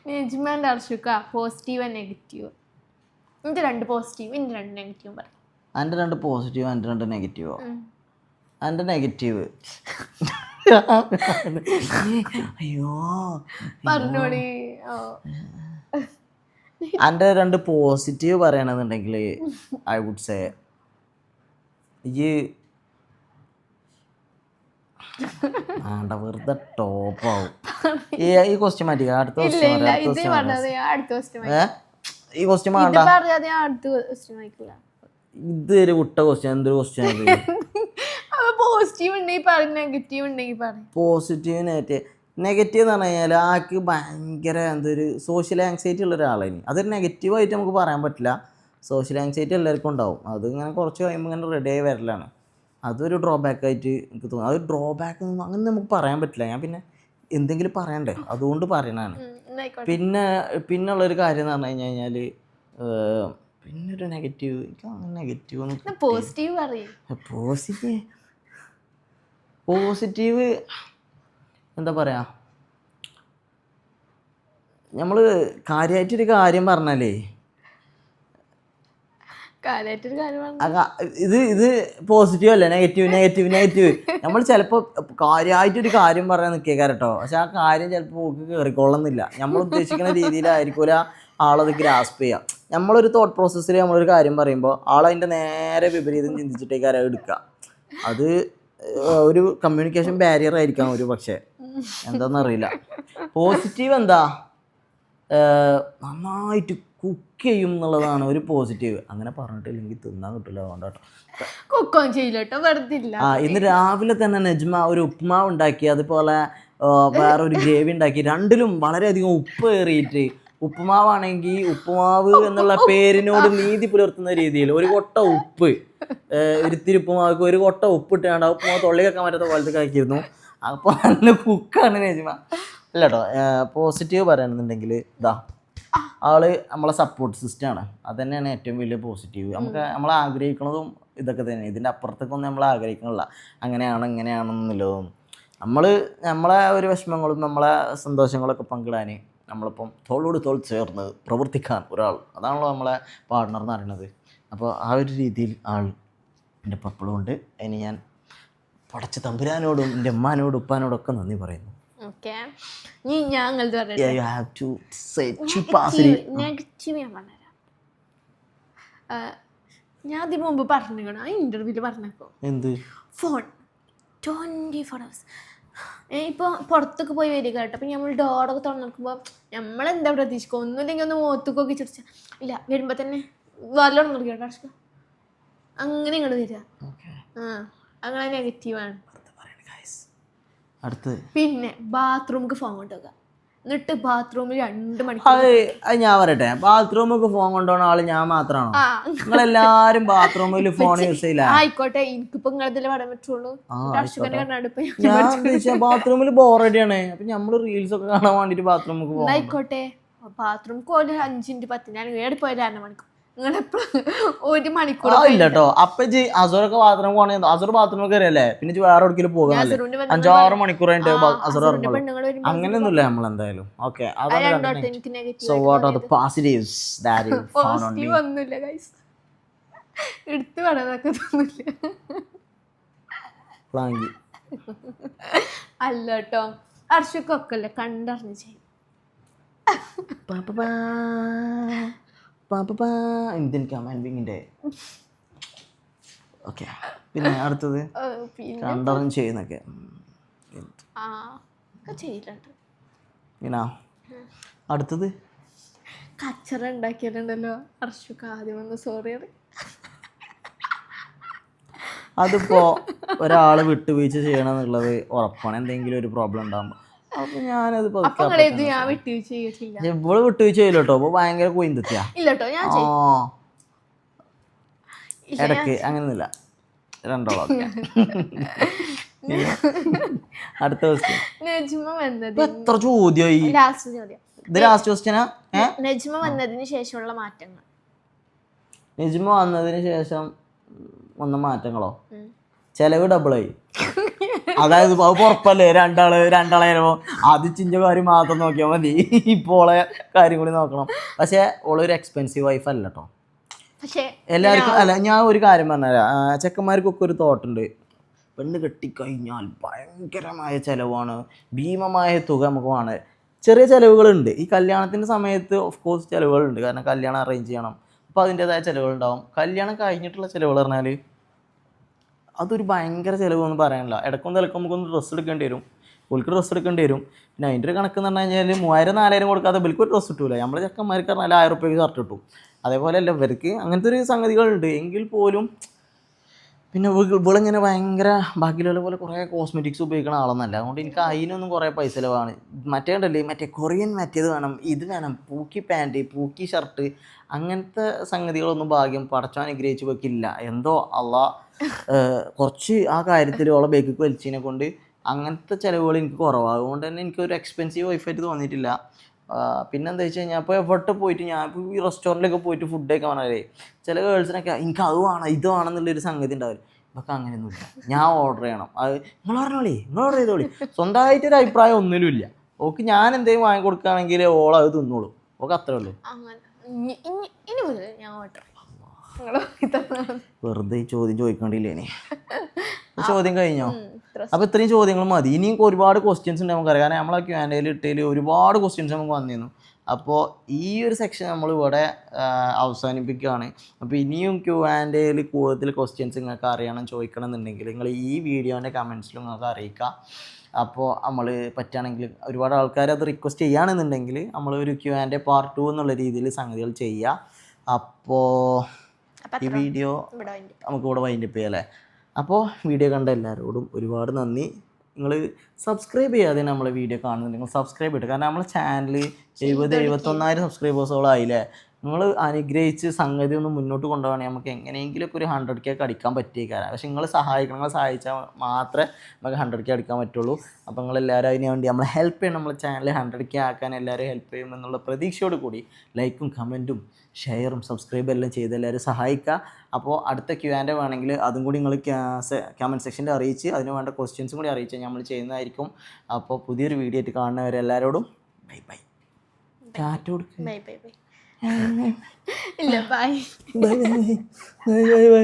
നജ്മാൻ്റെ അർഷുക്ക പോസിറ്റീവ് നെഗറ്റീവ്? എൻ്റെ 2 പോസിറ്റീവ് എൻ്റെ 2 നെഗറ്റീവ് പറയും. എൻ്റെ 2 പോസിറ്റീവ് എൻ്റെ 2 നെഗറ്റീവോ? എൻ്റെ നെഗറ്റീവ് അയ്യോ പറഞ്ഞോളി. എൻ്റെ 2 പോസിറ്റീവ് പറയണമെന്നുണ്ടെങ്കിൽ ഐ വുഡ് സേ വെറുതെ ടോപ്പാവും. ഈ ക്വസ്റ്റ്യൻ മാറ്റി അടുത്ത ക്വസ്റ്റ്യൻ. ഈ ക്വസ്റ്റ്യൻ വേണ്ട, ഇതൊരു വിട്ട ക്വസ്റ്റ്യൻ. എന്തൊരു ക്വസ്റ്റ്യൻ? പോസിറ്റീവ് നെഗറ്റീവ് എന്ന് പറഞ്ഞു കഴിഞ്ഞാൽ ആൾക്ക് ഭയങ്കര എന്തൊരു സോഷ്യൽ ആങ്സൈറ്റി ഉള്ള ഒരാളാണ്. അതൊരു നെഗറ്റീവായിട്ട് നമുക്ക് പറയാൻ പറ്റില്ല. സോഷ്യൽ ആങ്സൈറ്റി എല്ലാവർക്കും ഉണ്ടാവും. അത് ഇങ്ങനെ കുറച്ച് കഴിയുമ്പോൾ ഇങ്ങനെ റെഡി ആയി വരലാണ്. അതൊരു ഡ്രോബാക്കായിട്ട് എനിക്ക് തോന്നുന്നു. അത് ഡ്രോബാക്ക് അങ്ങനെ നമുക്ക് പറയാൻ പറ്റില്ല. ഞാൻ പിന്നെ എന്തെങ്കിലും പറയണ്ടേ, അതുകൊണ്ട് പറയണതാണ്. പിന്നുള്ളൊരു കാര്യം എന്ന് പറഞ്ഞു കഴിഞ്ഞാൽ പിന്നൊരു നെഗറ്റീവ്, എനിക്ക് അങ്ങനെ നെഗറ്റീവ് പോസിറ്റീവ് എന്താ പറയുക, നമ്മൾ കാര്യമായിട്ടൊരു കാര്യം പറഞ്ഞാലേ ഇത് പോസിറ്റീവ് അല്ല, നെഗറ്റീവ്. നമ്മൾ ചിലപ്പോൾ കാര്യമായിട്ടൊരു കാര്യം പറയാൻ നിൽക്കേക്കാരം കേട്ടോ. പക്ഷെ ആ കാര്യം ചിലപ്പോൾ ഓക്ക് കയറിക്കൊള്ളുന്നില്ല. നമ്മൾ ഉദ്ദേശിക്കുന്ന രീതിയിലായിരിക്കില്ല ആളത് ഗ്രാസ്പ് ചെയ്യാം. നമ്മളൊരു തോട്ട് പ്രോസസ്സിൽ നമ്മളൊരു കാര്യം പറയുമ്പോൾ ആളതിൻ്റെ നേരെ വിപരീതം ചിന്തിച്ചിട്ടേക്കാരം എടുക്കുക. അത് ഒരു കമ്മ്യൂണിക്കേഷൻ ബാരിയർ ആയിരിക്കാം ഒരു പക്ഷേ, എന്താണെന്നറിയില്ല. പോസിറ്റീവ് എന്താ, നന്നായിട്ട് കുക്ക് ചെയ്യും എന്നുള്ളതാണ് ഒരു പോസിറ്റീവ്. അങ്ങനെ പറഞ്ഞിട്ടില്ലെങ്കിൽ തിന്നാൻ കിട്ടില്ല, അതുകൊണ്ടാട്ടോ. ഇന്ന് രാവിലെ തന്നെ നജ്മ ഒരു ഉപ്മാവ് ഉണ്ടാക്കി, അതുപോലെ വേറൊരു ഗ്രേവി ഉണ്ടാക്കി. രണ്ടിലും വളരെയധികം ഉപ്പ് കയറിയിട്ട്, ഉപ്പുമാവാണെങ്കിൽ ഉപ്പുമാവ് എന്നുള്ള പേരിനോട് നീതി പുലർത്തുന്ന രീതിയിൽ ഒരു കൊട്ട ഉപ്പ്, ഒരിത്തിരി ഉപ്പുമാവർക്ക് ഒരു കൊട്ട ഉപ്പ് ഇട്ടാണ്ട് ആ ഉപ്പുമാവ് തൊള്ളി വെക്കാൻ പറ്റാത്ത പോലത്തെ ആക്കിയിരുന്നു. അപ്പോൾ നല്ല കുക്കാണ് നജ്മ. അല്ല കേട്ടോ, പോസിറ്റീവ് പറയുകയാണെന്നുണ്ടെങ്കിൽ ഇതാ ആള് നമ്മളെ സപ്പോർട്ട് സിസ്റ്റമാണ്. അത് തന്നെയാണ് ഏറ്റവും വലിയ പോസിറ്റീവ്. നമ്മൾ ആഗ്രഹിക്കുന്നതും ഇതൊക്കെ തന്നെ. ഇതിൻ്റെ അപ്പുറത്തേക്കൊന്നും നമ്മൾ ആഗ്രഹിക്കണില്ല അങ്ങനെയാണ് ഇങ്ങനെയാണെന്നുള്ളതും. നമ്മളെ ഒരു വിഷമങ്ങളും നമ്മളെ സന്തോഷങ്ങളൊക്കെ പങ്കിടാൻ നമ്മളിപ്പം തോളോട് തോൾ ചേർന്ന് പ്രവർത്തിക്കാൻ ഒരാൾ, അതാണല്ലോ നമ്മളെ പാർട്ണർ എന്ന് പറയുന്നത്. അപ്പോൾ ആ ഒരു രീതിയിൽ ആൾ എൻ്റെ പപ്പളും ഉണ്ട്. അതിന് ഞാൻ പടച്ച തമ്പുരാനോടും എൻ്റെ ഉമ്മാനോടും ഉപ്പാനോടൊക്കെ നന്ദി പറയുന്നു. ഓക്കെ നീ ഞാൻ നിങ്ങളത് പറഞ്ഞിട്ട് You have to say positive. Negative ഞാൻ പറഞ്ഞുതരാം. ഞാൻ അതിന് മുമ്പ് പറഞ്ഞിരിക്കണം, ആ ഇന്റർവ്യൂല് പറഞ്ഞപ്പോ എന്ത് ഫോൺ 24 hours. ഇപ്പോൾ പുറത്തൊക്കെ പോയി വരിക കേട്ടോ. അപ്പം നമ്മൾ ഡോറൊക്കെ തുറന്നു നോക്കുമ്പോൾ നമ്മളെന്താ പ്രതീക്ഷിക്കുക, ഒന്നുമില്ലെങ്കിൽ ഒന്ന് മുഖത്തൊക്കെ ചിരിച്ചാൽ ഇല്ല, വരുമ്പോൾ തന്നെ വല്ലോണം നോക്കിയോ കേട്ടോ, അങ്ങനെ ഇങ്ങോട്ട് വരിക. അങ്ങനെ നെഗറ്റീവാണ്. അടുത്ത് പിന്നെ ബാത്റൂമിക്ക് ഫോൺ കൊണ്ടുപോകുക, എന്നിട്ട് ബാത്റൂമിൽ 2 മണിക്കൂർ. അത് ഞാൻ പറയട്ടെ, ബാത്റൂമൊക്കെ ഫോൺ കൊണ്ടുപോകുന്ന ആള് ഞാൻ മാത്രമാണോ? നിങ്ങളെല്ലാരും ബാത്റൂമിൽ ഫോൺ യൂസ് ചെയ്യില്ല. ആയിക്കോട്ടെ, എനിക്കിപ്പോ നിങ്ങളതിൽ പറയാൻ പറ്റുള്ളൂ. ഞാൻ ബാത്റൂമിൽ ബോറടിയാണ്, അപ്പൊ നമ്മള് റീൽസ് ഒക്കെ കാണാൻ വേണ്ടിട്ട് ബാത്റൂമിൽ പോകും. ആയിക്കോട്ടെ, ബാത്റൂമിൽ ഒരു 5 മിനിറ്റ് 10 ഞാൻ ഏടി പോയാലും 1 മണിക്കൂർ. നിങ്ങളെപ്പോഴും 1 മണിക്കൂർ ഇല്ല കേട്ടോ. അപ്പൊ അസുറൊക്കെ ബാത്റൂം പോകണേ, അസുർ ബാത്റൂം കയറിയല്ലേ, പിന്നെ വേറെ എവിടെയെങ്കിലും പോകാനല്ലേ 5-6 മണിക്കൂർ അസുർ. അങ്ങനെയൊന്നുമില്ല നമ്മളെന്തായാലും. Okay, so what are the positives that you found on me? ഒന്നുമില്ല ഗൈസ്, എടുത്തു പറയാനൊക്കെ തോന്നില്ല. അല്ല കേട്ടോ, അർഷക്കൊക്കെ അല്ലേ കണ്ടറിഞ്ഞ് ചെയ്യും. ഇന്ത്യൻ കമാൻഡിങ്ങിന്റെ. ഓക്കെ, പിന്നെ അടുത്തത് കണ്ടറിഞ്ഞ് ചെയ്യുന്നൊക്കെ ചെയ്തിട്ടുണ്ട്. പിന്നെ അടുത്തത് കച്ചറ ഉണ്ടാക്കിയിട്ടുണ്ടല്ലോ അർഷുക്ക്, ആദ്യം വന്ന് സോറി. അതിപ്പോ ഒരാള് വിട്ടുവീഴ്ച ചെയ്യണം എന്നുള്ളത് ഉറപ്പാണ്. എന്തെങ്കിലും ഒരു പ്രോബ്ലം ഉണ്ടാകുമ്പോ അപ്പൊ ഞാനത് ഞാൻ വിട്ടുവീഴ്ച ചെയ്തിട്ടില്ല. ഇവള് വിട്ടുവീഴ്ച ചെയ്യില്ല കേട്ടോ, അപ്പൊ ഭയങ്കര കൊയിന്തെത്തിയാ. ഇടക്ക് അങ്ങനൊന്നുമില്ല, രണ്ടോളൊക്കെ. അടുത്ത ക്വസ്റ്റ്യൻ. എത്ര ചോദ്യമായി? ഇത് ലാസ്റ്റ് ക്വസ്റ്റ്യനാ? നജ്മ വന്നതിന് ശേഷമുള്ള മാറ്റങ്ങൾ. നജ്മ വന്നതിന് ശേഷം വന്ന മാറ്റങ്ങളോ? ചെലവ് ഡബിളായി. അതായത് അത് ഉറപ്പല്ലേ, രണ്ടാളായാലോ ആദ്യം ചിഞ്ച കാര്യം മാത്രം നോക്കിയാൽ മതി, ഇപ്പോൾ ഓളെ കാര്യം കൂടി നോക്കണം. പക്ഷെ ഓളൊരു എക്സ്പെൻസീവ് വൈഫ് അല്ല കേട്ടോ. എല്ലാവർക്കും അല്ല, ഞാൻ ഒരു കാര്യം പറഞ്ഞുതരാം. ചെക്കന്മാർക്കൊക്കെ ഒരു തോട്ടുണ്ട്, പെണ്ണ് കെട്ടിക്കഴിഞ്ഞാൽ ഭയങ്കരമായ ചിലവാണ്, ഭീമമായ തുക നമുക്ക് വേണം. ചെറിയ ചിലവുകളുണ്ട് ഈ കല്യാണത്തിൻ്റെ സമയത്ത്, ഓഫ് കോഴ്സ് ചിലവുകളുണ്ട്, കാരണം കല്യാണം അറേഞ്ച് ചെയ്യണം, അപ്പോൾ അതിൻ്റേതായ ചിലവുകളുണ്ടാവും. കല്യാണം കഴിഞ്ഞിട്ടുള്ള ചിലവുകൾ പറഞ്ഞാൽ അതൊരു ഭയങ്കര ചിലവൊന്നും പറയാനില്ല. ഇടയ്ക്കും തിലക്കും നമുക്കൊന്ന് ഡ്രസ്സ് എടുക്കേണ്ടി വരും, ഓൾക്ക് ഡ്രസ്സ് എടുക്കേണ്ടി വരും. പിന്നെ അതിൻ്റെ ഒരു കണക്ക് എന്ന് പറഞ്ഞു കഴിഞ്ഞാൽ 3000-4000 കൊടുക്കാതെ ബിൽക്ക് ഒരു ഡ്രസ്സ് കിട്ടൂല. നമ്മൾ ചെക്കന്മാർക്ക് പറഞ്ഞാൽ 1000 രൂപയ്ക്ക് ഷർട്ട് കിട്ടും. അതേപോലെ അല്ല ഇവർക്ക് അങ്ങനത്തെ ഒരു സംഗതികളുണ്ട്. എങ്കിൽ പോലും പിന്നെ ഇവളിങ്ങനെ ഭയങ്കര ബാക്കിയുള്ള പോലെ കുറേ കോസ്മെറ്റിക്സ് ഉപയോഗിക്കുന്ന ആളൊന്നല്ല. അതുകൊണ്ട് എനിക്ക് അതിനൊന്നും കുറേ പൈസ ചിലവാണ്. മറ്റേ ഉണ്ടല്ലേ, മറ്റേ കൊറിയൻ മറ്റേത് വേണം, ഇത് വേണം, പൂക്കി പാൻറ്റ്, പൂക്കി ഷർട്ട്, അങ്ങനത്തെ സംഗതികളൊന്നും ഭാഗ്യം പടച്ചോൻ അനുഗ്രഹിച്ച് വെക്കില്ല. എന്തോ അള്ളാ കുറച്ച് ആ കാര്യത്തിൽ ഓളെ ബേക്കിക്ക് വലിച്ചതിനെ കൊണ്ട് അങ്ങനത്തെ ചിലവുകൾ എനിക്ക് കുറവാണ്. അതുകൊണ്ട് തന്നെ എനിക്കൊരു എക്സ്പെൻസീവ് വൈഫായിട്ട് തോന്നിയിട്ടില്ല. പിന്നെ എന്താ വെച്ച് കഴിഞ്ഞാൽ ഇപ്പോൾ എവിടെ പോയിട്ട് ഞാൻ ഇപ്പോൾ ഈ റെസ്റ്റോറൻറ്റിലൊക്കെ പോയിട്ട് ഫുഡ് കഴിക്കാൻ പറഞ്ഞാലേ ചില ഗേൾസിനൊക്കെ എനിക്ക് അത് വേണം ഇത് വേണം എന്നുള്ളൊരു സംഗതി ഉണ്ടാവില്ല. ഇതൊക്കെ അങ്ങനെയൊന്നുമില്ല, ഞാൻ ഓർഡർ ചെയ്യണം, അത് നിങ്ങൾ പറഞ്ഞോളി, നിങ്ങൾ ഓർഡർ ചെയ്തോളി. സ്വന്തമായിട്ടൊരു അഭിപ്രായം ഒന്നിലും ഇല്ല. ഓക്ക് ഞാൻ എന്തെങ്കിലും വാങ്ങി കൊടുക്കുകയാണെങ്കിൽ ഓൾ അത് തിന്നോളൂ. ഓക്കെ, അത്രേ ഉള്ളൂ. വെറുതെ ഈ ചോദ്യം ചോദിക്കേണ്ടില്ലേനി. ചോദ്യം കഴിഞ്ഞോ? അപ്പോൾ ഇത്രയും ചോദ്യങ്ങൾ മതി. ഇനിയും ഒരുപാട് ക്വസ്റ്റ്യൻസ് ഉണ്ട് നമുക്കറിയാം, കാരണം നമ്മളെ Q&Aയിൽ ഇട്ടതിൽ ഒരുപാട് ക്വസ്റ്റ്യൻസ് നമുക്ക് വന്നിരുന്നു. അപ്പോൾ ഈ ഒരു സെക്ഷൻ നമ്മളിവിടെ അവസാനിപ്പിക്കുകയാണ്. അപ്പോൾ ഇനിയും Q&Aയിൽ കൂടുതൽ ക്വസ്റ്റ്യൻസ് നിങ്ങൾക്ക് അറിയണം, ചോദിക്കണം എന്നുണ്ടെങ്കിൽ നിങ്ങൾ ഈ വീഡിയോൻ്റെ കമൻസിലും നിങ്ങൾക്ക് അറിയിക്കാം. അപ്പോൾ നമ്മൾ പറ്റുകയാണെങ്കിൽ ഒരുപാട് ആൾക്കാർ അത് റിക്വസ്റ്റ് ചെയ്യുകയാണെന്നുണ്ടെങ്കിൽ നമ്മൾ ഒരു Q&A പാർട്ട് 2 എന്നുള്ള രീതിയിൽ സംഗതികൾ ചെയ്യുക. അപ്പോൾ ഈ വീഡിയോ നമുക്കിവിടെ വൈൻഡപ്പ് ചെയ്യാം അല്ലേ? അപ്പോൾ വീഡിയോ കണ്ട എല്ലാവരോടും ഒരുപാട് നന്ദി. നിങ്ങൾ സബ്സ്ക്രൈബ് ചെയ്യാതെ നമ്മളെ വീഡിയോ കാണുന്നുണ്ടെങ്കിൽ സബ്സ്ക്രൈബ് ചെയ്തിട്ട്, കാരണം നമ്മളെ ചാനൽ 70,000-71,000 സബ്സ്ക്രൈബേഴ്സോളായില്ലേ. നിങ്ങൾ അനുഗ്രഹിച്ച് സംഗതി ഒന്ന് മുന്നോട്ട് കൊണ്ടുപോകണമെങ്കിൽ നമുക്ക് എങ്ങനെയെങ്കിലുമൊക്കെ ഒരു 100K അടിക്കാൻ പറ്റിയേക്കാരം. പക്ഷേ നിങ്ങൾ സഹായിക്കണം, നിങ്ങൾ സഹായിച്ചാൽ മാത്രമേ നമുക്ക് 100K അടിക്കാൻ പറ്റുള്ളൂ. അപ്പോൾ നിങ്ങളെല്ലാവരും അതിന് വേണ്ടി നമ്മളെ ഹെൽപ്പ് ചെയ്യണം. നമ്മളെ ചാനൽ 100K ആക്കാൻ എല്ലാവരും ഹെൽപ്പ് ചെയ്യുമെന്നുള്ള പ്രതീക്ഷയോട് കൂടി ലൈക്കും കമൻറ്റും ഷെയറും സബ്സ്ക്രൈബും എല്ലാം ചെയ്ത് എല്ലാവരും സഹായിക്കുക. അപ്പോൾ അടുത്ത Q&A വേണമെങ്കിൽ അതും കൂടി നിങ്ങൾ കമൻറ്റ് സെക്ഷനിൽ അറിയിച്ച് അതിന് വേണ്ട ക്വസ്റ്റ്യൻസും കൂടി അറിയിച്ചാൽ നമ്മൾ ചെയ്യുന്നതായിരിക്കും. അപ്പോൾ പുതിയൊരു വീഡിയോ ആയിട്ട് കാണുന്നവരെ എല്ലാവരോടും ബൈ ബൈ. ടാറ്റ കൊടുക്കുക. Bye bye bye. ഇല്ല bye. Bye bye bye bye by.